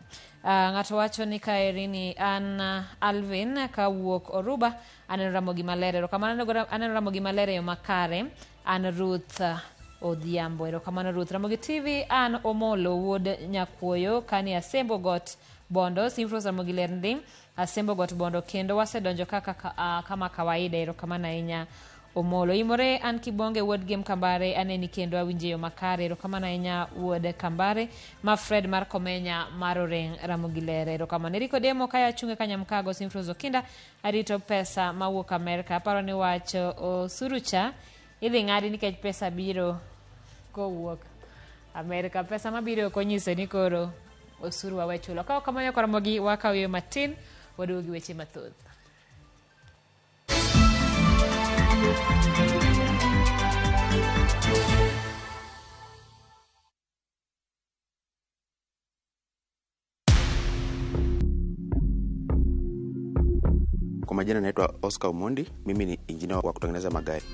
Speaker 1: Ng'ato wacho ni kaeri ni an Alvin ka wuok Oruba aneno Ramogi Maler. Erokamano aneno Ramogi Maler yo makare. An Ruth Odhiambo. Erokamano Ruth. Ramogi TV an Omolo wuod Nyakuoyo kani Asembo Got Bondo. Simfros Ramogi Ler ndi Asembo Got Bondo kendo wasedonjo kama kawaida. Erokamano ahinya Omolo. Imore an Kibonge wuod Game Kambare aneni kendo awinje yo makare. Erokamano ahinya wuod Kambare. Ma Fred mar Komenya Maroreng Ramogi Ler. Erokamano. Eriko Demo kaya chunge Kanyamkago. Simfros Okinda arito pesa mawuok Amerika. Aparo ni wacho Osurucha idhi ng'adi nikech pesa biro kowuok Amerika. Pesa mabiro konyiso ni koro osuru wawe chulo. Ka kamano koro mogi wakaw yo matin waduogi weche mathoth.
Speaker 4: Kwa majina naitwa Oscar Omondi, mimi ni injinia wa kutengeneza magari.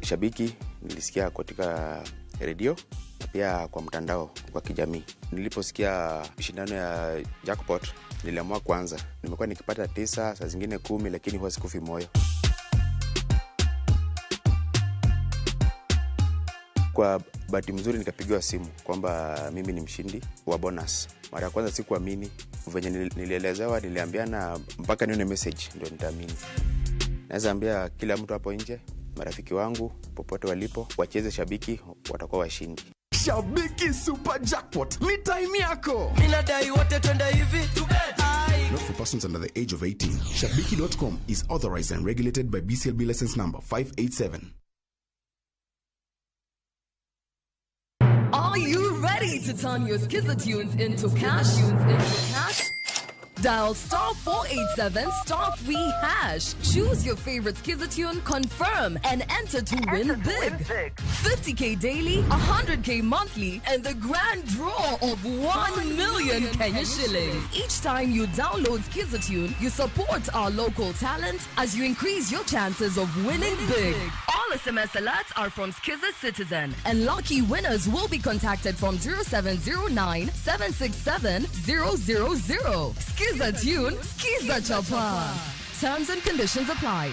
Speaker 4: Shabiki nilisikia katika redio na pia kwa mtandao kwa kijamii. Niliposikia shindano ya jackpot niliamua kwanza. Nimekuwa nikipata 9, saa zingine 10 lakini huwa sikufi moyo. Kwa bahati mzuri nikapigiwa simu kwamba mimi ni mshindi wa bonus. Mara ya kwanza sikuamini, venye nilielezewa niliambiana mpaka nione message ndio nitaamini. Naweza ambia kila mtu hapo nje, marafiki wangu popote walipo, wacheze Shabiki, watakuwa washindi.
Speaker 6: Shabiki Super Jackpot ni time yako. Minadai wote twende hivi tubet. Not for persons under the age of 18. Shabiki.com is authorized and regulated by BCLB license number 587.
Speaker 7: Are you ready to turn your Skiza tunes into cash? Dial *487 *3#. Choose your favorite Skiza tune, confirm, and enter to win big. 50k daily, 100k monthly, and the grand draw of 1 million Kenya shillings. Each time you download Skiza tune, you support our local talent as you increase your chances of winning big. All SMS alerts are from Skiza Citizen, and lucky winners will be contacted from 0709 767 000. Skiza tune, Skiza Chapa. Terms and conditions apply.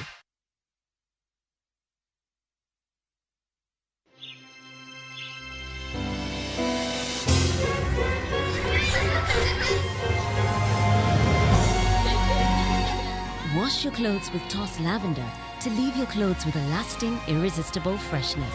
Speaker 24: Wash your clothes with Toss Lavender to leave your clothes with a lasting, irresistible freshness.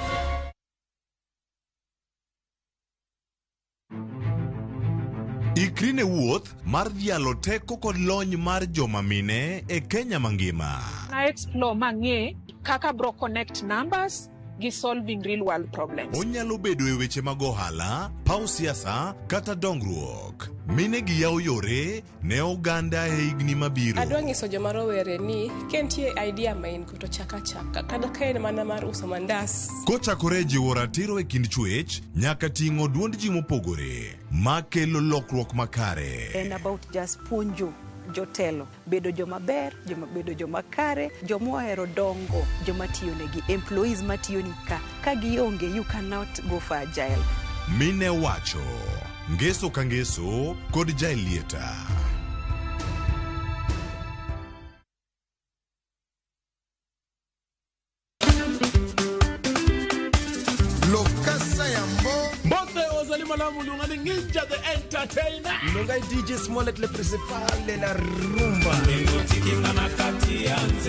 Speaker 11: Ikrine wuoth mar dhialo teko kod lony mar joma mine e Kenya mangima.
Speaker 25: Na explore mang'e kaka bro connect numbers gi solving real world problems.
Speaker 11: Onyalo bedo e weche mag ohala, paw siasa kata dongruok. Mine gi yawo yore ne oganda e higni mabiro.
Speaker 26: Adwa nyiso joma rowere ni kentie idea main kuto chaka kada kaen mana mar uso mandas.
Speaker 11: Kochakore jiwo ratiro e kind chwech nyaka ting'o duond ji mopogore makelo lokruok makare.
Speaker 27: And about just punjo jotelo, bedo joma ber, bedo joma kare, joma ohero dongo, joma tiyo negi, employees matiyo ni ka gionge, you cannot go for agile.
Speaker 11: Mine wacho, ngeso ka ngeso kod jailieta.
Speaker 28: Malamu lungani Ninja the Entertainer.
Speaker 29: Lungai DJ Smollett le principale la rumba.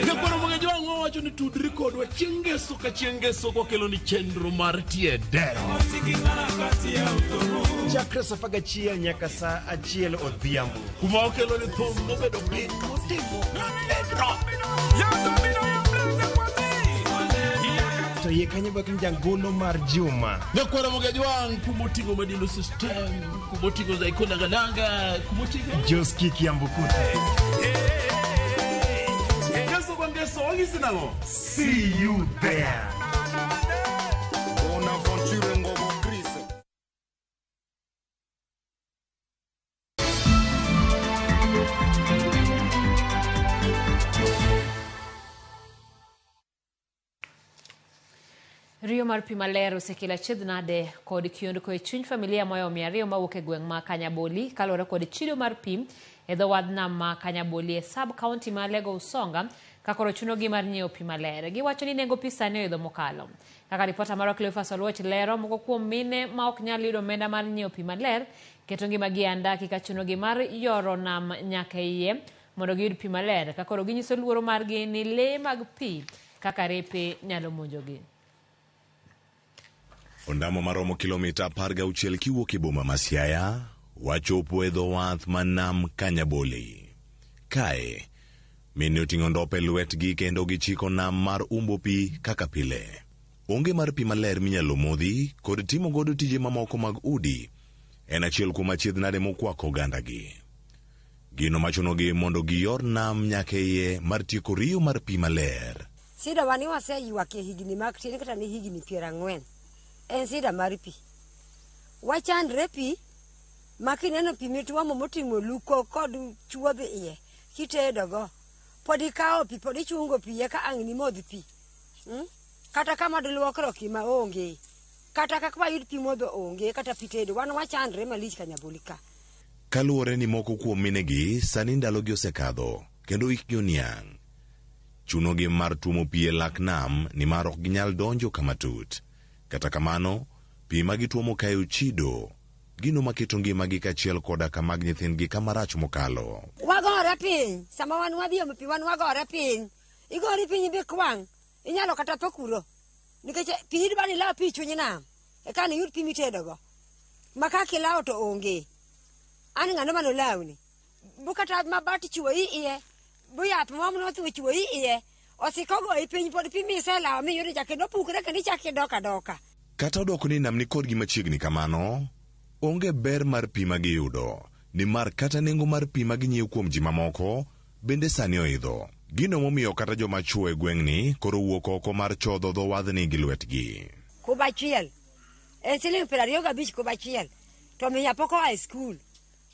Speaker 28: Ngakoro mwenye wangu wacho ni tudri kodwa chengeso kwa kelo ni chendro martie dero.
Speaker 29: Chakra safaga chia nyaka sa achiel odhiambo.
Speaker 28: Kuma okelo ni thumbo bedo piny motimo.
Speaker 29: To ye kanye bak njangolo mar Juma.
Speaker 28: Ngakwara mogaji wangu kumotigo madino system, kumotigo za ikona galanga, kumotigo
Speaker 29: Joski Kiambukute.
Speaker 28: Ngeso kwa ngeso, wangisi nango.
Speaker 29: See you there.
Speaker 28: Una aventure ngobo Chris.
Speaker 1: Rio mar pi maler osekelo achiedh nade kod kiondko e chuny familia moyo 200 mawuok e gweng' ma Kanyaboli kalore kod chido mar pi e dho wadh nam ma Kanyaboli e sub county ma Lego Usonga kakoro chunogi mar nyiewo pi maler. Giwacho ni nengo pi sani oidho mokalo. Kaka ripota mar Cleophas Oluoch lero, moko kuom mine ma ok nyal yudo omenda mar nyiewo pi maler keto ngimagi e andaki ka chunogi mar yoro nam nyaka iye mondo giyud pi maler kakoro ginyiso luoro margi ni lee mag pi kaka repe nyalo monjogi.
Speaker 11: Ondamo maromo kilomita 16 kiwuok e boma ma Siaya wachopo e dho wath ma nam Kanyaboli. Kae mine oting'o ndope lwetgi kendo gichiko nam mar umbo pi kaka pile. Onge mar pi maler minyalo modhi kod timo godo tije mamoko mag udi en achiel kuom achiedh nade mokwako ogandagi. Gino machunogi mondo giyor nam nyaka iye mar tieko riyo mar pi maler.
Speaker 3: Sida wani waseyuak e higni mag tin kata ni higni 40. En sida mar pi. Wachandre pi makineno pi mitwomo moting'o luko kod chuodhi iye kitedogo. Pod ikawo pi, pod ichungo pi ka ang' ni modh pi. Kata kama diluokro kima onge. Kata kaka wayud pi modho onge kata pi tedo. Wan wachandre malich Kanyaboli ka.
Speaker 11: Kaluwore ni moko kuom minegi sani ndalogi osekadho kendo ikgi oniang'. Chunogi mar tuomo pi e lak nam ni mar ok ginyal donjo kama tut. Kata kamano, pi magituomo kae uchido, gino maketo ngimagi kachiel koda ka mag nyithindgi kama rach mokalo.
Speaker 3: Wagore piny, sama wan wadhiomo pi wan wagore piny. Igori piny bi kwang', inyalo kata tho kuro. Nikech pi idwani lao pi chuny nam, eka ni yud pi mitedogo. Makaki lao to onge. Ani ng'ano mano launi. Bukata mabati chuo iye, buyath mwamno thuwe chuo iye. Osikogo e piny pod pi misela mi yuri jakendo pukre kendi chaki doka.
Speaker 11: Kata odoko ni nam ni kod gima chiegni kamano, onge ber mar pi magiyudo, ni mar kata nengo mar pi maginyiewo kuom ji mamoko, bende sani oidho. Gino momiyo kata joma chuo e gweng'ni koro wuok oko mar chodho dho wadhni gi lwetgi.
Speaker 3: Kubachiel. En siling 25 kubachiel. To miya poko high school.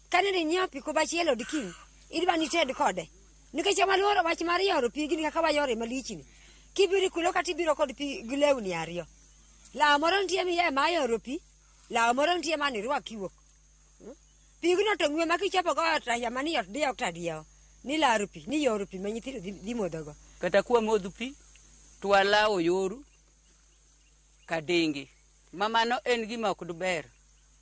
Speaker 3: Kane ni nyiewo pi kubachiel odiking, idwa ni ted kode. Nikech maluoro wach mar yoro pi gini kaka wayore malichni. Kibiri kulo kata ibiro kod pi gilewni 2. Law moro nitie miye ma yoro pi, law moro nitie mani rwak kiwuok. Pi gino to ng'we makichopo go ot mani ot diyo kata diyo. Ni laro pi, ni yoro pi manyithindo dhi modhogo.
Speaker 5: Kata kwa modho pi, twalawo yoru kadenge. Mamano en gima ok ber.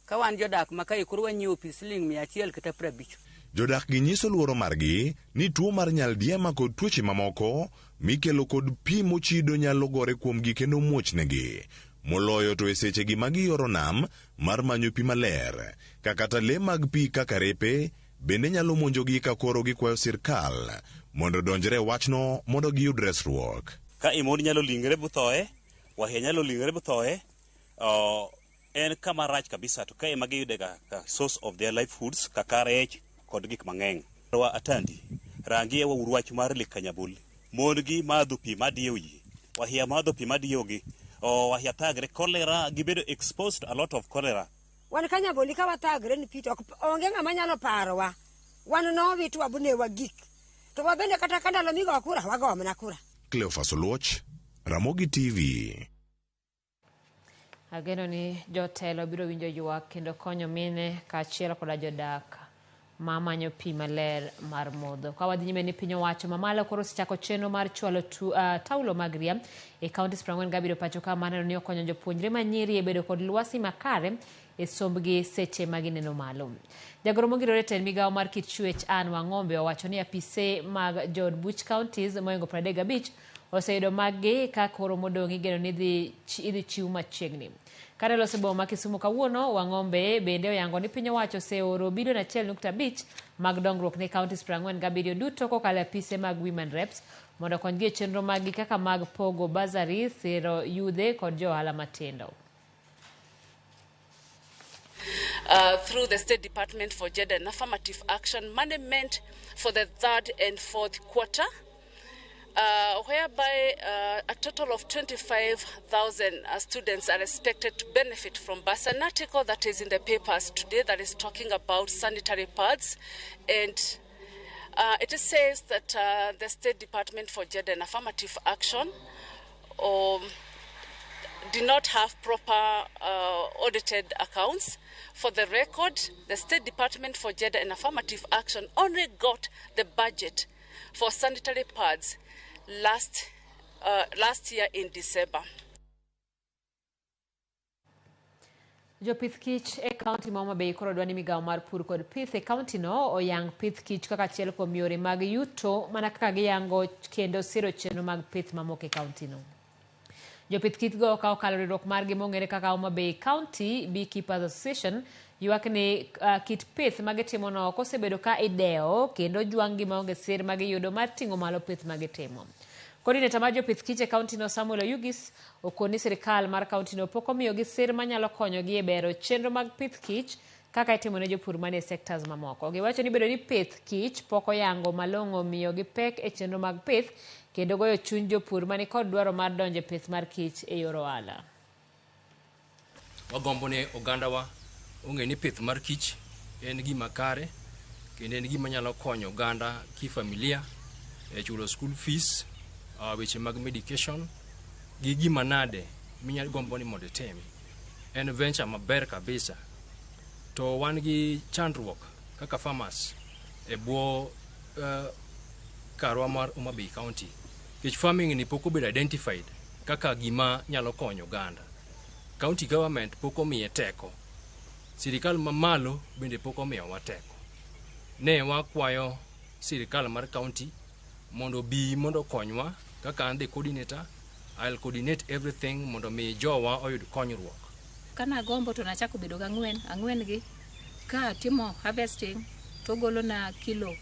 Speaker 5: Ka wan jodak makae koro wanyiewo pi siling 100 kata 50.
Speaker 11: Jodak gi nyiso luoro margi ni tuo mar nyaldiema kod tuoche mamoko mikelo kod pi mochido nyalo gore kuomgi kendo muochnegi. Moloyo to e sechegi magiyoro nam mar manyo pi maler, kakata le mag pi kaka repe bende nyalo monjogi ka koro gikwayo sirkal mondo donjre wachno mondo giyud resruok.
Speaker 8: Ka imod nyalo lingre buthoe, wahia nyalo lingre buthoe, en kama rach kabisa to ka ema giyudega ka source of their livelihoods kaka rech kod gik mang'eny. Wa atandi rangi e wach mar Lake Kanyaboli. Mondgi madho pi madiyo yi. Wahia madho pi madiyo gi. Wahia thagre cholera, gibedo exposed to a lot of cholera.
Speaker 3: Wan Kanyaboli ka wathagre ni pi to onge ng'ama nyalo parowa. Wan nowitu wabune wagik. To wabende kata kandalo migo kura wagomna kura.
Speaker 11: Cleophas Oluoch, Ramogi TV.
Speaker 1: Ageno ni jotelo biro winjo ywak kendo konyo mine kaachiel koda jodak mamanyo pi maler mar modho. Ka wadhi nyime ni piny owacho mamalo koro osechako chenro mar chwalo taulo mag ria e kauntis 40 gabiro pacho ka maneno ni okonyo jopuonjre manyiri e bedo kod lwasi makare e sombgi seche magineno malo. Jagoro mogirore ten migawo mar kit chwech Anne Wang'ombe owacho ni apise mag George Bush counties moingo 35 oseyudo magi ka koro modong' igeno ni idhi chiw machiegni. Kare loso boma ma Kisumu kawuono, Wang'ombe bende oyango ni piny owacho oseoro bilion 1.5 mag dongruok ne counties 47 duto kokalo apise mag women reps mondo okonygi e chenro maggi kaka mag pogo bursary, siro yudhe kod johala matindo.
Speaker 9: Through the State Department for Gender and Affirmative Action, money meant for the 3rd and 4th quarter, whereby a total of 25,000 students are expected to benefit from BAS. An article that is in the papers today that is talking about sanitary pads, and it says that the State Department for Gender and Affirmative Action did not have proper audited accounts. For the record, the State Department for Gender and Affirmative Action only got the budget for sanitary pads last year in December.
Speaker 1: Jopith kich e kaunti ma Homa Bay koro dwani migawo mar pur kod pith e kaunti no oyang pith kich kaka achiel kuom yore mag yuto mana kaka giyango kendo siro chenro mag pith mamoko e kaunti no. Jopith kich go okawo kalo riwruok margi mong'ere kaka Homa Bay County Beekeepers Association ywak ni kit pith magitimo no kosebedo ka ideo kendo jwang'gi maonge sir magiyudo mar ting'o malo pith magitimo. Coordinator mar jopith kich e kaunti no Samuel Oyugis okoni sirikal mar kaunti no pok omiyogi sir manyalo konyogi e bero chenro mag pith kich kaka itimo ne jopur manie sectors mamoko. Giwacho ni bedo ni pith kich pok oyango malong'o miyogi pek e chenro mag pith kendo goyo chuny jopur mani kod dwaro mar donjo e pith mar kich e yor ohala.
Speaker 10: Wagombo ne ogandawa ong'e ni pith mar kich en gima kare kendo en gima nyalo konyo oganda kifamilia e chulo school fees, weche mag medication gi gima nade minyalo gombo ni mondo itim. En venture maber kabisa. To wan gi chandruok kaka farmers e bwo karwa mar Homa Bay County. Kich farming ni pok obedo identified kaka gima nyalo konyo oganda. County government pok omiye teko. Sirikal mamalo bende pok omiyowa teko. Ne wakwayo sirikal mar county mondo konywa kaka ande coordinator. I'll coordinate everything mondo mi jowa oyud konyruok.
Speaker 12: Kana gombo to nachako bedo ga ang'wen gi ka timo harvesting to golo na kilo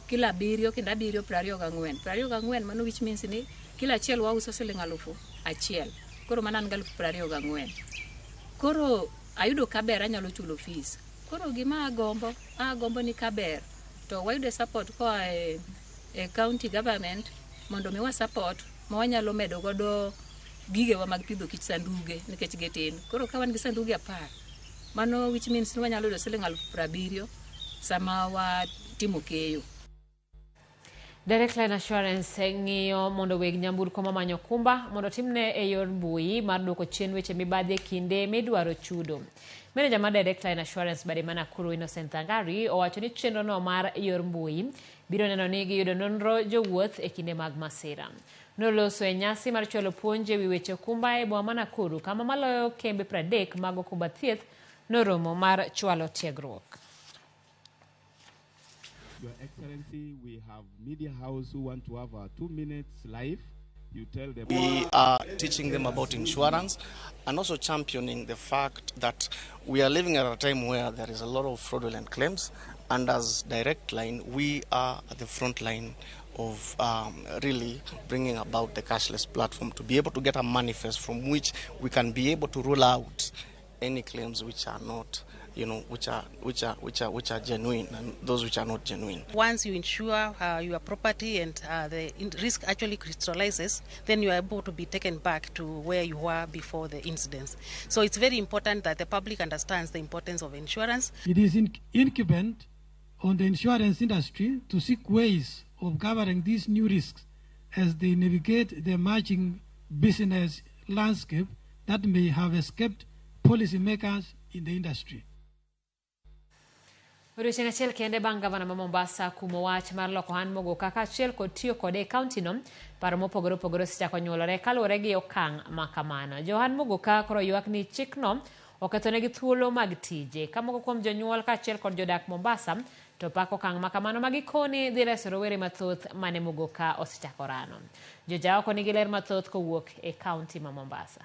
Speaker 12: 7 kendo 7 24 mano which means ni kila achiel wauso Sh1,000. Koro mana an 24,000. Koro ayudo kaber anyalo chulo fees. Koro gima agombo ni kaber to wayudo support ko e county government mondo miwa support ma wanyalo medo godo gigewa mag pidho kich sanduge nikech getin. Koro ka wan gi sanduge 10 mano which means ni wanyalo yudo Sh70,000 sama watimo keyo.
Speaker 1: Direct Line Assurance ng'iyo mondo weg nyamburko mamanyo kumba mondo timne e yor mbui mar duoko chien weche mibadhi kinde midwaro chudo. Manager mar Direct Line Assurance bade mana Nakuru Innocent Thangari owacho ni chenro no mar yor mbui biro neno ni giyudo nonro jowuoth e kinde mag masira. Noloso e nyasi mar chwalo puonje wi weche kumba e boma ma Nakuru kama maloyo kembe 30 mag okumba thieth noromo mar chwalo tiegruok.
Speaker 13: Your Excellency, we have media house who want to have 2 minutes live. You tell them.
Speaker 14: We are teaching them about insurance and also championing the fact that we are living at a time where there is a lot of fraudulent claims, and as Direct Line, we are at the front line of really bringing about the cashless platform to be able to get a manifest from which we can be able to rule out any claims which are not, which are genuine and those which are not genuine.
Speaker 15: Once you insure your property and the risk actually crystallizes, then you are able to be taken back to where you were before the incidents. So it's very important that the public understands the importance of insurance.
Speaker 16: It is incumbent on the insurance industry to seek ways of covering these new risks as they navigate the emerging business landscape that may have escaped policymakers in the industry.
Speaker 1: Odiochieng' achiel kende bang' gavana ma Mombasa kumo wach mar loko ohan mogo kaka achiel kod tiyo kode e kaunti no, paro mopogore opogore osechako nyuolore kaluwore gi okang' ma kamano. Johan mogo ka koro ywak ni chik no okethonegi thuolo mag tije. Ka moko kuom jonyuol ka achiel kod jodak Mombasa to pako okang' ma kamano magikoni dhi reso rowere mathoth mane mogo ka osechako rano. Joja oko nigi ler mathoth kowuok e kaunti ma Mombasa.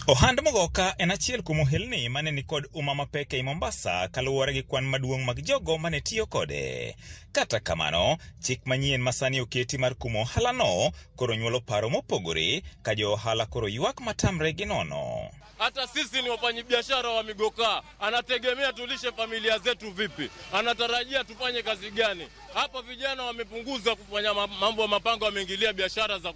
Speaker 17: Ohand mogoka en achiel kuom ohelni mane ni kod uma mapek e Mombasa kaluwore gi kwan maduong' mag jogo mane tiyo kode. Kata kamano, chik manyien masani oketi mar kumo ohala no koro nyuolo paro mopogore ka jo ohala koro ywak matamre gi nono.
Speaker 18: Hata sisi ni wafanyabiashara wa migoka, anategemea tulishe familia zetu vipi? Anatarajia tufanye kazi gani? Hapa vijana wamepunguza kufanya mambo ya mapango, wameingilia biashara za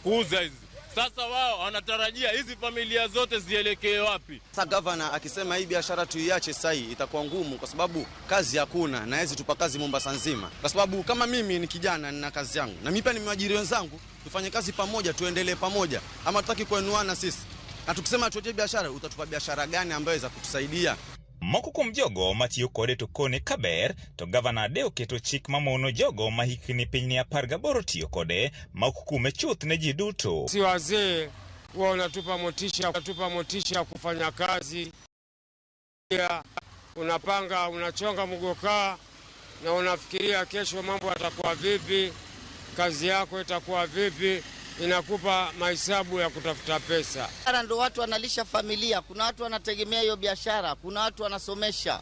Speaker 18: kuuza hizi. Sasa wao wanatarajia hizi familia zote zielekee wapi?
Speaker 2: Sasa governor akisema hii biashara tuiache sahi itakuwa ngumu kwa sababu kazi hakuna na hizi tupa kazi Mombasa nzima. Kwa sababu kama mimi ni kijana nina kazi yangu na mimi pia nimeajiri wenzangu, tufanye kazi pamoja, tuendelee pamoja. Ama tutaki kuenuana sisi. Na tukisema tuache biashara, utatupa biashara gani ambayo za kutusaidia?
Speaker 17: Moko kuom jogo matiyo kode to kone kaber, to gavana de oketo chik mamono jogo mahikni piny ni 18 tiyo kode, ma ok kume chuth ne ji duto.
Speaker 4: Si wazee huwa unatupa motisha kufanya kazi. Unapanga, unachonga mgokaa na unafikiria kesho mambo yatakuwa vipi, kazi yako itakuwa vipi, inakupa mahesabu ya kutafuta pesa.
Speaker 6: Ndio watu wanalisha familia, kuna watu wanategemea hiyo biashara, kuna watu wanasomesha.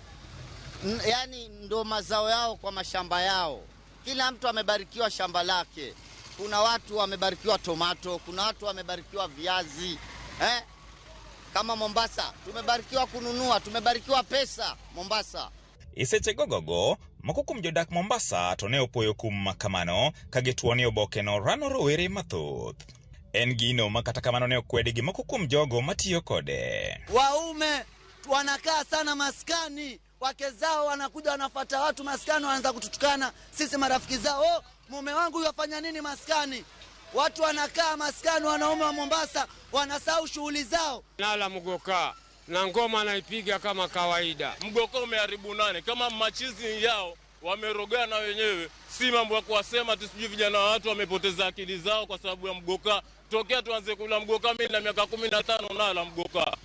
Speaker 6: Yaani ndo mazao yao kwa mashamba yao. Kila mtu amebarikiwa shamba lake. Kuna watu wamebarikiwa tomato, kuna watu wamebarikiwa viazi. Kama Mombasa, tumebarikiwa kununua, tumebarikiwa pesa Mombasa.
Speaker 17: Iseche gogogo, moko kuom jodak Mombasa to ne opoyo kum makamano kagetuo ni oboke no rano rowere mathoth. En gino makata kamano ne okwedi gi moko kuom jogo matiyo kode.
Speaker 6: Waume wanakaa sana maskani, wake zao wanakuja wanafuata watu maskani, wanaanza kututukana sisi marafiki zao. Mume wangu yafanya nini maskani? Watu wanakaa maskani, wanaume wa Mombasa wanasahau shughuli zao.
Speaker 4: Nala mgokaa na ngoma naipiga kama kawaida.
Speaker 18: Mgoka umeharibu nani? Kama machizi yao wamerogana wenyewe, si mambo ya kuwasema tusijui vijana wa watu wamepoteza akili zao kwa sababu ya mgoka. Tokea tuanze kula mgoka, mimi na miaka 15 nala mgoka.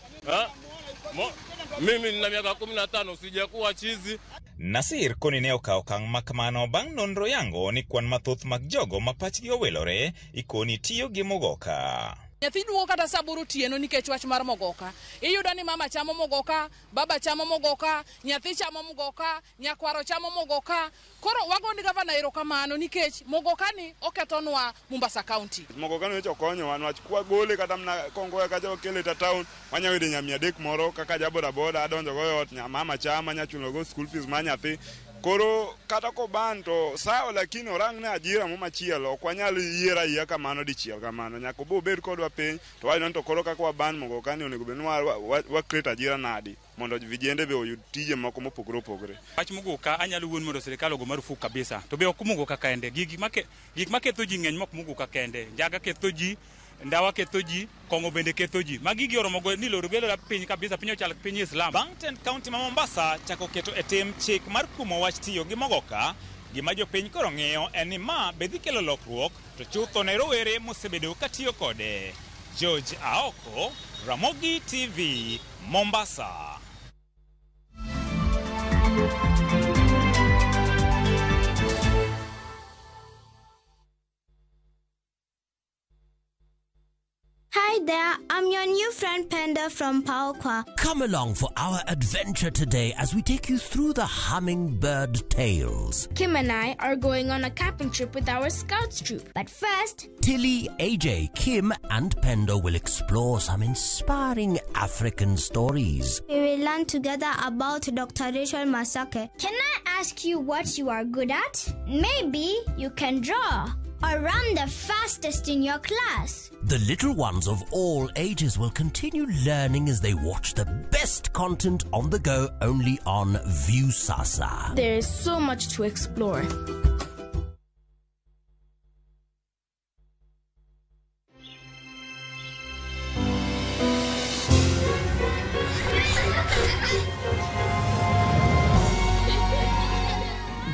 Speaker 18: Mimi nina miaka 15 sijakuwa chizi.
Speaker 17: Nasir koni ne okawo okang' makamano bang' nonro yango ni kwan mathoth mag jogo ma pachgi owelore ikoni tiyo gi mogoka.
Speaker 25: Nyathi duogo kata saburo tieno nikech wach mar mogoka. Iyudo ni mama chamo mogoka, baba chamo mogoka, nyathi chamo mogoka, nyakwaro chamo mogoka. Koro wagoni gavana erokamano nikech mogoka ni oketonwa Mombasa County.
Speaker 7: Mogoka no wecho konyo wan wach kwa gole kata mna kongo ka jo kele ta town manya wede nyamia dek moro kaka jaboda boda adonjo go yot mama chama nyachulo go school fees ma nyathi. Koro kata ko banto sao lakini orang ne ajira mo machielo kwanyal yiera iya kamano dichiel kamano nyako bo bed kodwa piny to wai to koro kakwa ban mogo kani onego benwa wa create ajira nadi mondo vijende be oyud tije moko mopogore.
Speaker 19: Wach mogoka anyalo wuon mondo sirikal ogo marufuku kabisa. To be ok mogoka kaende gik maketho ji ng'eny mok mogoka kende. Njaga ketho ji, ndawa ketho ji, kongo bende ketho ji. Magi gioro mogo ni loro belo piny kabisa piny ochal piny Islam.
Speaker 17: Bang'ten County ma Mombasa chako keto e tim chik mar kumo wach tiyo gi mogoka, gima jopiny koro ng'eyo en ni ma be dhi kelo lokruok to chutho ne rowere mosebedo katiyo kode. George Aoko, Ramogi TV, Mombasa.
Speaker 20: Hi there, I'm your new friend Panda from Paokwa.
Speaker 21: Come along for our adventure today as we take you through the Hummingbird Tales.
Speaker 20: Kim and I are going on a camping trip with our Scouts troop. But first,
Speaker 21: Tilly, AJ, Kim and Pendo will explore some inspiring African stories.
Speaker 20: We will learn together about Dr. Rachel Masake. Can I ask you what you are good at? Maybe you can draw or run the fastest in your class.
Speaker 21: The little ones of all ages will continue learning as they watch the best content on the go only on Viusasa.
Speaker 20: There is so much to explore.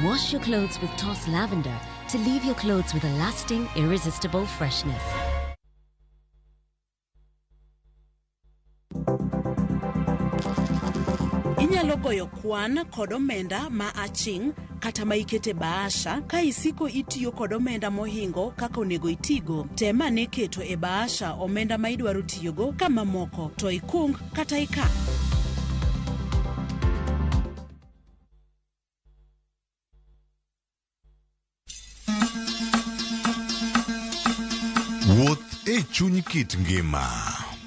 Speaker 24: Wash your clothes with Toss Lavender to leave your clothes with a lasting, irresistible freshness.
Speaker 22: Inyalo goyo kwan kod omenda ma aching' kata ma ikete bahasha ka isiko itiyo kod omenda mohingo kaka onego itigo. Tema ne keto e bahasha omenda ma idwaro tiyogo kama moko to ikung kata ika.
Speaker 11: Wuoth e chuny kit ngima,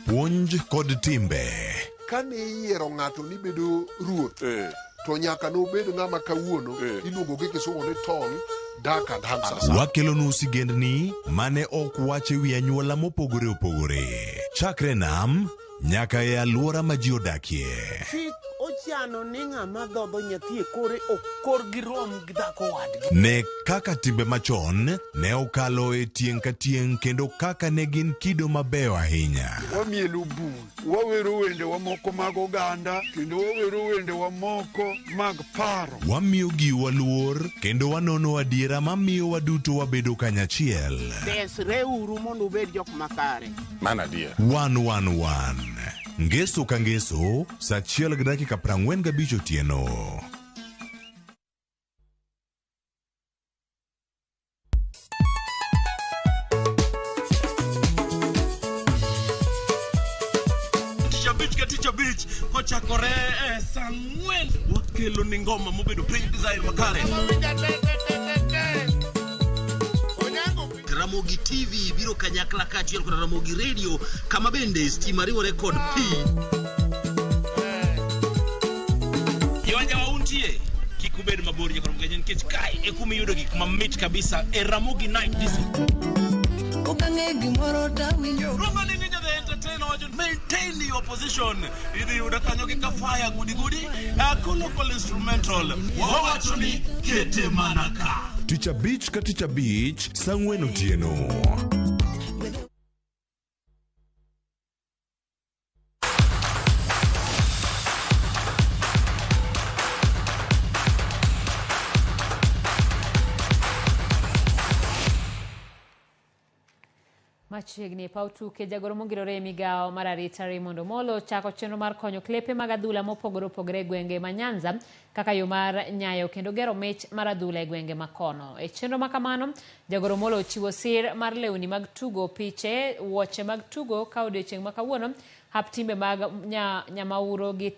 Speaker 11: puonj kod timbe.
Speaker 23: Kane iyiero ng'ato ni bedo ruoth, to nyaka nobed ng'ama kawuono iluongo gi kisungu ni Tom
Speaker 3: dak adhag sasa.
Speaker 11: Wakelonu sigendni mane ok wache wi anyuola mopogore opogore. Chakre nam nyaka e alwora ma ji odakie.
Speaker 5: Chik ochano ni ng'ama dhodho nyathi e kore ok kor gi rom gi dhako wadgi.
Speaker 11: Ne kaka timbe machon ne okalo e tieng' ka tieng' kendo kaka ne gin kido mabeyo ahinya.
Speaker 8: Wamielo bul, wawero wende wa moko mag oganda, kendo wawero wende wa moko mag paro.
Speaker 11: Wamiyo giwa luor kendo wanono adiera mamiyo waduto wabedo kanyachiel.
Speaker 5: Desreuru mondo ubed jok makare.
Speaker 3: Mana adier.
Speaker 11: 111 Ngeso ka ngeso, saa 1:45 otieno.
Speaker 9: Teacher Beach kochakore saa 4 wakelo ni ngoma mobedo pink design makare. Ramogi TV biro kanyakla kachiel kod Ramogi Radio kama bende stima riwore kod P. Yawanja wauntie kikubed mabor je kod gajen kech kai e kumi yudo gik mamit kabisa e Ramogi Night this. Okange gimoro tawinjo. Romani ninja the entertainer maintain your position. Idi udakanyo kika fire gudi local instrumental. Wawachoni kete manaka.
Speaker 11: Teacher Beach ka Teacher Beach saa 4 otieno.
Speaker 1: Machiegni pautuke jagoro mongirore e migao mar arita Raymond Omolo chako chenro mar konyo klepe mag adhula mopogore opogore e gwenge ma Nyanza kaka yo mar nyayo kendo gero mich mar adhula e gwenge ma kono. E chenro ma kamano, jagoro Omolo ochiwo sir mar lewni mag tugo, piche, wuoche mag tugo ka odiochieng' ma kawuono hap timbe mag Nyamauro gi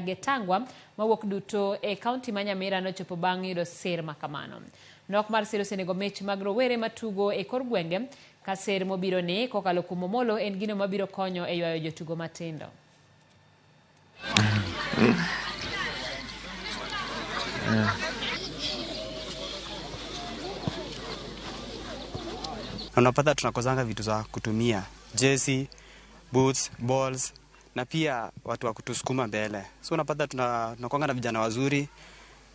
Speaker 1: Getangwa mawuok duto e kaunti ma Nyamira nochopo bang' yudo sir ma kamano. Nok mar sir osenego mich mag rowere matugo e kor gwenge. Kaser mobiro ni kokalo kuom Omolo en gino mabiro konyo e ywayo jotugo matindo.
Speaker 10: Unapata tunakozanga vitu za kutumia, jersey, boots, balls na pia watu wa kutusukuma mbele. So unapata tunakuanga na vijana wazuri,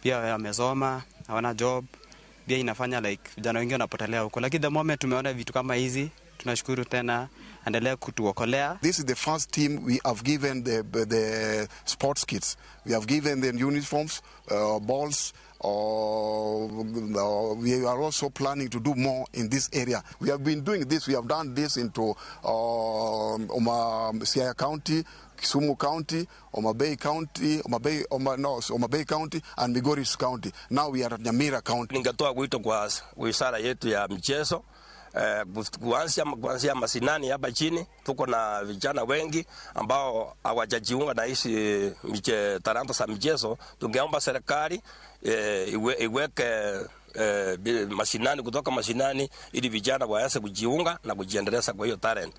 Speaker 10: pia wamesoma, hawana job. Pia inafanya like vijana wengi wanapotelea huko, lakini the moment tumeona vitu kama hizi tunashukuru tena, endelea kutuokolea.
Speaker 3: This is the first team we have given the sports kits. We have given them uniforms, balls. We are also planning to do more in this area. We have been doing this. We have done this into Siaya County, Kisumu County, Homa Bay County, Homa Bay County and Migori County. Now we are at Nyamira County.
Speaker 26: Ningetoa wito kwa wizara yetu ya michezo kuanzia mashinani hapa chini. Tuko na vijana wengi ambao hawajajiunga na hizi talanta za michezo. Tungeomba serikali iweke mashinani, kutoka mashinani ili vijana waweze kujiunga na kujiendeleza kwa hiyo talent.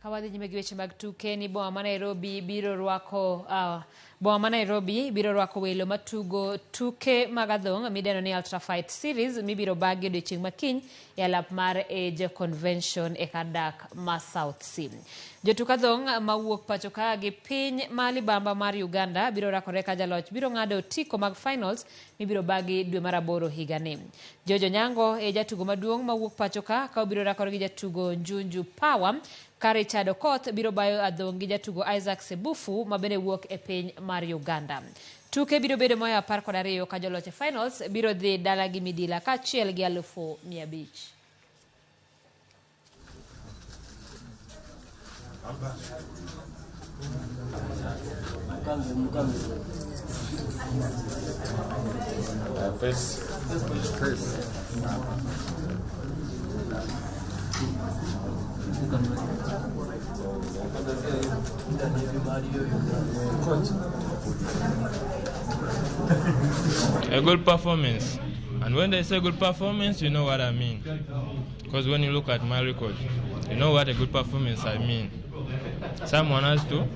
Speaker 1: Kawadhi nyime giweche mag tuke ni Boma ma Nairobi biro rwako welo matugo tuke mag adhong' midendo ni Ultra Fight Series mibiro bagi odiochieng' makiny e alap mar Age Convention e kadak ma South Sea. Jotuk adhong' mawuok pacho ka gi piny malibamba mar Uganda biro rakore ka jaloch biro ng'ado otiko mag finals mibiro bagi dwe mar 8 higani. Jojo Nyango e jatugo maduong' mawuok pacho ka obiro rakore gi jatugo Njunju Power. Richard Okoth biro bayo adhong' gi jatugo Isaac Sebufu mabende wuok e piny mar Uganda. Tuke biro bedo moyo 12 ka joloch finals biro dhi dala gi midila kachiel gi 500,000.
Speaker 27: A good performance. And when they say good performance, you know what I mean. Because when you look at my record, you know what a good performance I mean. Someone has to.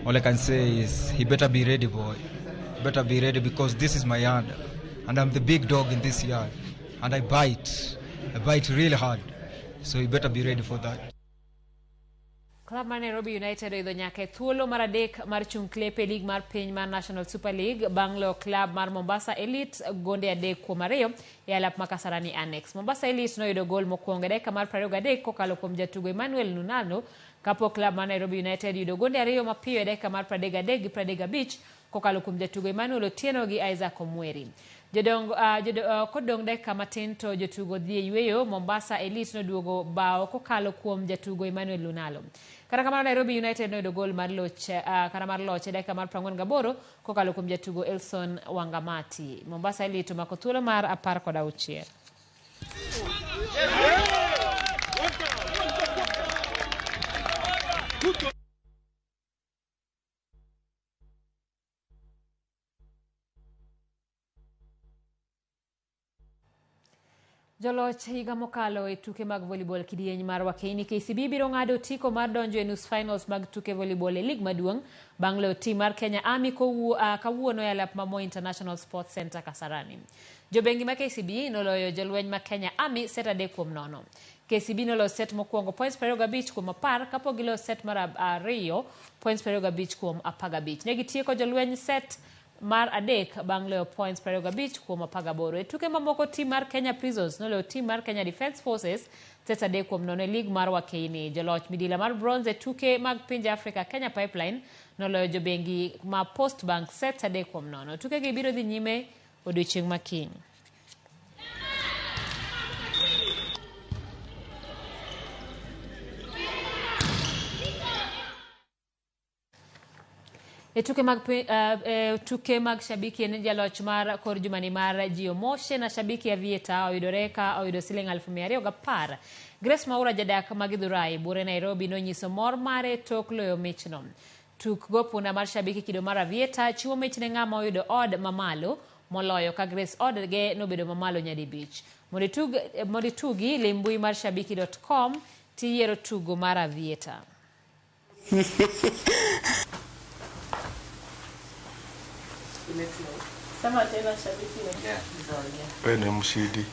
Speaker 28: All I can say is he better be ready, boy. Better be ready because this is my hand.
Speaker 2: and I'm the big dog in this yard, and I bite really hard, so you better be ready for that.
Speaker 1: Club mar Nairobi United idho nyaka thuolo mar adek mar chung klepe lig mar piny mar National Super League bang' loyo club mar Mombasa Elite gonde 3-2 e alap ma Kasarani Annex. Mombasa Elite noyudo gol mokwongo e dakika mar 23 kokalo kuom jatugo Emmanuel Nunano, kapo club mar Nairobi United yudo gonde 2 mapiyo e dakika mar 33 gi 35 kokalo kuom jatugo Emmanuel Otieno gi Isaac Omweri. Kodong dakika matin to jotugo dhi e yweyo, Mombasa Elite noduogo bao kokalo kuom jatugo Emmanuel Lunalo. Kata kamano Nairobi United noyudo gol mar loch e dakika mar 48 kokalo kuom jatugo Elson Wangamati. Mombasa Elite omako thuolo mar 16. Joloch higa mokalo e tuke mag volleyball kidieny mar Wakeini KCB biro ng'ado tiko mar donjo e nus finals mag tuke volleyball e lig maduong' bang' loyo tim mar Kenya Army kawuono e alap ma Moi International Sports Center Kasarani. Jobengi ma KCB noloyo jolweny ma Kenya Army set 3-0. KCB noloyo set mokwongo points 25 kuom 10 kapo giloyo set mar 2 points 25 kuom 15. Ne gitieko jolweny set mar adek bang' loyo points 25 kuom 18. E tuke mamoko tim mar Kenya Prisons noloyo tim mar Kenya Defence Forces set 3-0 e lig mar Wakeini. Joloch midila mar bronze e tuke mag pinje Africa Kenya Pipeline noloyo jobengi ma Post Bank set 3-0. Tuke gi biro dhi nyime odiochieng' makiny. E tuke mag shabiki en jaloch mar kor jumani mar Jiomoshe na shabiki ya Vieta oyudore ka oyudo siling210. Grace Maura jadak Magidhurai bure Nairobi nonyiso mor mare tok loyo michno. Tuk go punda mar shabiki kido mar Vieta chiwo mich ne ng'ama oyudo od mamalo moloyo ka Grace od ge nobedo mamalo nyadi bich. Mondo tugi limbui mar shabiki.com tiyiero tugo mar Vieta.
Speaker 6: Sema tena shabiki
Speaker 12: wewe ni mshindi.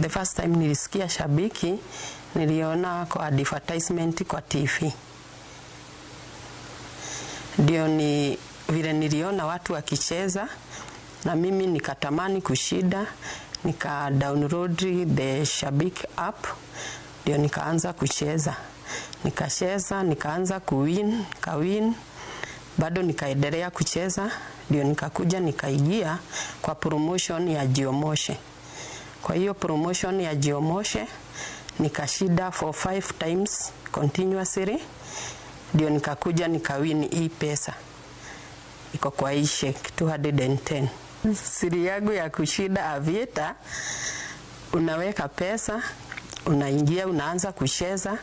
Speaker 6: The first time nilisikia shabiki niliona kwa advertisement kwa TV. Ndio ni vile niliona watu wakicheza na mimi nikatamani kushida, nika download the Shabiki app, ndio nikaanza kucheza. Nikacheza, nikaanza kuwin, bado nikaendelea kucheza, ndio nikakuja nikaingia kwa promotion ya Jiomoshe. Kwa hiyo promotion ya Jiomoshe nikashida for 5 times continuously, ndio nikakuja nikawin hii pesa. Iko kwa hii shake 210. Siri yangu ya kushida Avieta, unaweka pesa, unaingia unaanza kucheza,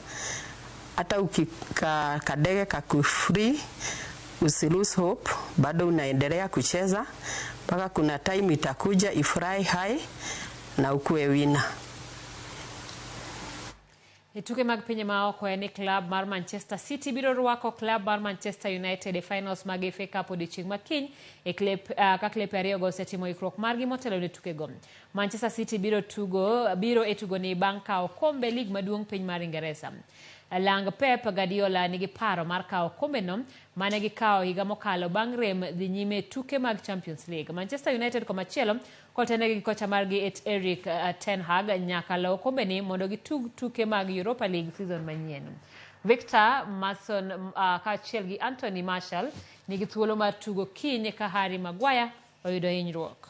Speaker 6: hata ukikadege kakufree usilose hope, bado unaendelea kucheza mpaka kuna time itakuja ifurahi high na ukuwe winner.
Speaker 1: Tuke mag pinje maoko en club mar Manchester City biro rwako club mar Manchester United e finals mag FA Cup odiochieng' makiny e ka klepe ariyo go osetimo ikruok margi motelo ne tuke go. Manchester City biro e tugo ni bang' kawo kombe lig maduong' piny mar Ingresa. Lang Pep Guardiola nigi paro mar kawo kombe no mane gikawo higa mokalo bang' rem dhi nyime tuke mag Champions League. Manchester United komachielo kotene gi kocha margi Erik ten Hag nyaka law kombe ni mondo gitug tuke mag Europa League season manyien. Victor Mason kaachiel gi Anthony Martial nigi thuolo mar tugo kiny ka Harry Maguire oyudo hinyruok.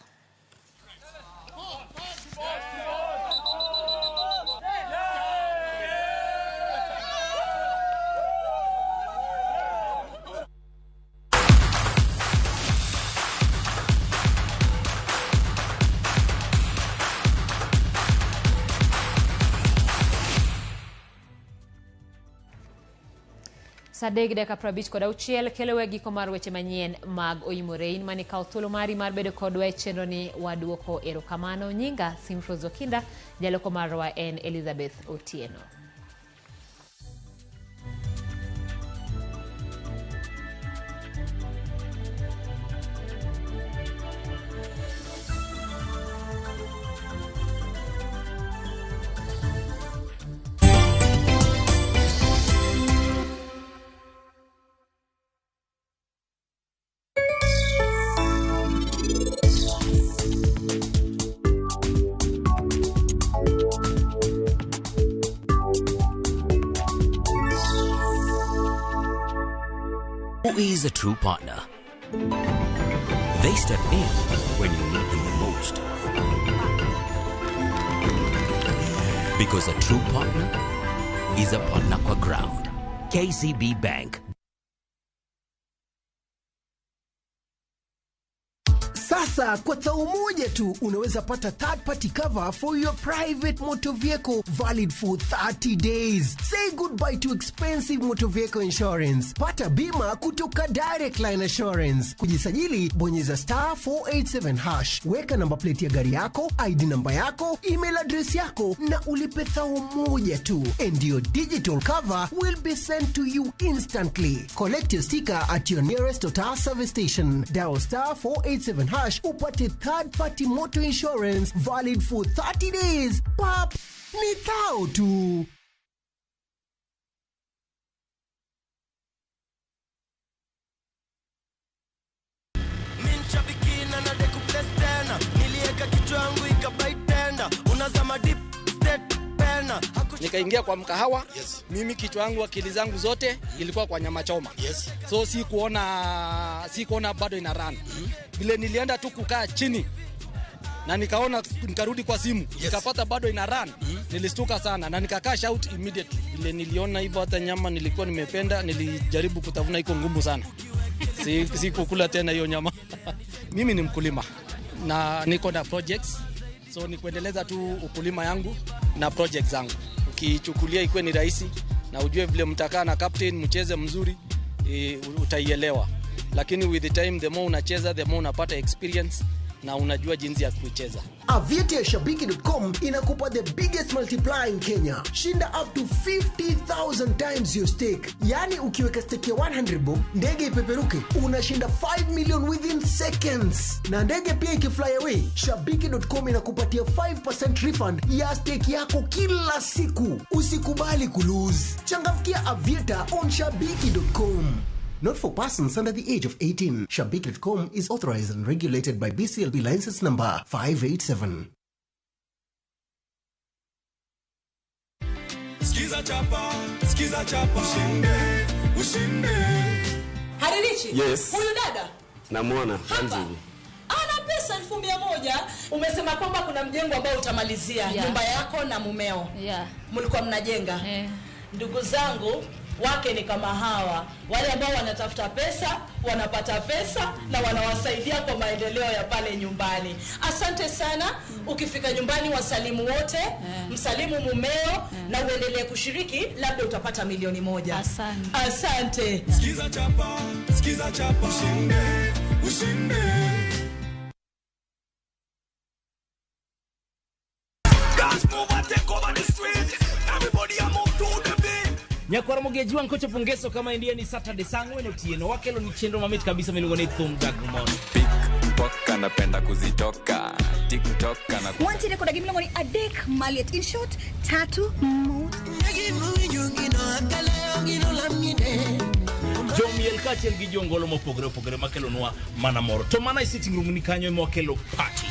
Speaker 1: Sadeg deka prabich kod auchiel kelo giko mar weche manyien mag Oyimorein mani kawo thuolo mari mar bedo kodwa e chenro ni waduoko erokamano. Nyinga Simfrozo Kinda, jaloko marwa en Elizabeth Otieno.
Speaker 21: Who is a true partner? They step in when you need them the most. Because a true partner is a partner kwa ground. KCB Bank.
Speaker 4: Sasa kwa tao moja tu unaweza pata third party cover for your private motor vehicle valid for 30 days. Say goodbye to expensive motor vehicle insurance. Pata bima kutoka Direct Line Assurance. Kujisajili bonyeza *487#. Weka namba plate ya gari yako, ID namba yako, email address yako na ulipe thao moja tu. And your digital cover will be sent to you instantly. Collect your sticker at your nearest Total service station. Dial *487# upate third party motor insurance valid for 30 days. Pap, ni thao tu.
Speaker 13: Nikaingia kwa mkahawa, mimi kichwa yangu akili zangu zote ilikuwa kwa nyama choma. So si kuona bado ina run. Vile nilienda tu kukaa chini na nikarudi kwa simu, nikapata bado ina run. Nilistuka sana na nikakaa shout immediately. Vile niliona hivyo hata nyama nilikuwa nimependa, nilijaribu kutafuna, iko ngumu sana. Si kukula tena hiyo nyama. Mimi ni mkulima na niko na projects. So ni kuendeleza tu ukulima yangu na projects zangu. Ukichukulia ikuwe ni rahisi na ujue vile mtakaa na captain mcheze mzuri, utaielewa. Lakini with the time, the more unacheza, the more unapata experience na unajua jinsi ya kucheza.
Speaker 4: Aviator Shabiki.com inakupa the biggest multiplier in Kenya. Shinda up to 50,000 times your stake. Yani ukiweka stake ya 100 bob, ndege ipeperuke, unashinda 5 million within seconds. Na ndege pia ikifly away, Shabiki.com inakupatia 5% refund ya stake yako kila siku. Usikubali kulose. Changamkia Aviator on Shabiki.com. Not for persons under the age of 18. Shabiki.com is authorized and regulated by BCLB license number 587.
Speaker 14: Skiza chapa, ushinde.
Speaker 15: Haririchi?
Speaker 14: Yes.
Speaker 15: Huyu dada?
Speaker 14: Namuona.
Speaker 15: Hapa. Ana pesa 1,100. Umesema kwamba kuna mjengo ambao utamalizia nyumba yako na mumeo. Mlikuwa mnajenga. Ndugu zangu, wake ni kama hawa, wale ambao wanatafuta pesa, wanapata pesa na wanawasaidia kwa maendeleo ya pale nyumbani. Asante sana. Ukifika nyumbani wasalimu wote, msalimu mumeo na uendelee kushiriki, labda utapata 1,000,000. Asante.
Speaker 14: Skiza chapa, ushinde. Dance move and take over the street. Everybody move to the beat.
Speaker 9: Nyakwara mugeji wa nkocho pungeso kama india ni Saturday sangwe no tieno wakelo ni chendo mamit kabisa milingoni thum dagumon
Speaker 16: Poka napenda kuzitoka TikTok na
Speaker 18: Wanti rekoda gimla ni Adek Maliet, in short tatu mo
Speaker 9: Jomiel kachel gi jongolo mopogore makelo nwa mana moro to mana sitting room ni kanyo mokelo party.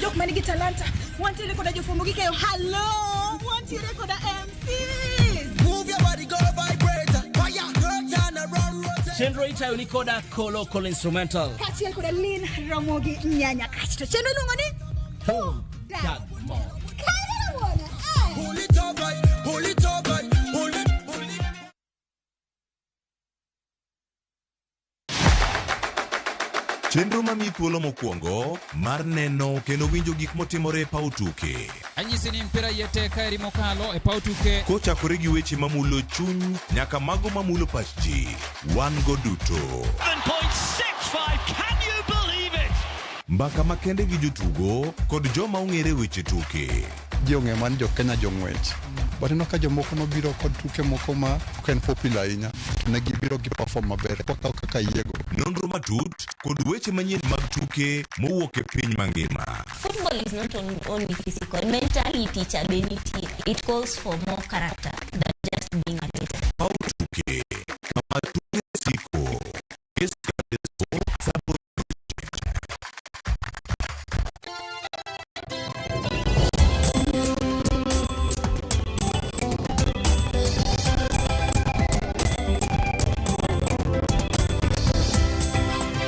Speaker 18: Joke manigi talanta. Wanti rekoda jofumugike yo. Hello. Wanti rekoda MCs.
Speaker 14: Move your body, go vibrate. Fire, girl, turn around, rotate.
Speaker 9: Chendro itayo ni koda call instrumental.
Speaker 18: Kati rekoda Lin Ramogi Nyanya Kachito. Chendro lungoni?
Speaker 9: Home Dagmon.
Speaker 18: Kaya wana.
Speaker 14: Pull it up right, pull it up right, pull it.
Speaker 11: Chenro mami thuolo mokwongo mar neno kendo winjo gik motimore e paw tuke.
Speaker 25: Anyisi ni mpira yeteka eri mokalo e paw tuke.
Speaker 11: Kochakore gi weche mamulo chuny nyaka mago mamulo pach ji. Wan go duto.
Speaker 25: 7.65, can you believe it?
Speaker 11: Mbaka makende gi jotugo kod joma ong'ere weche tuke.
Speaker 28: Jong'e man jo Kenya jong'wech. But ka jomoko nobiro kod tuke moko ma ken popular ahinya. Ne gibiro gi perform maber kaka yiego.
Speaker 11: Nonro matut kod weche manyien mag tuke mowuok e piny mangima.
Speaker 29: Football is not only physical, mentally teachability. It calls for more character.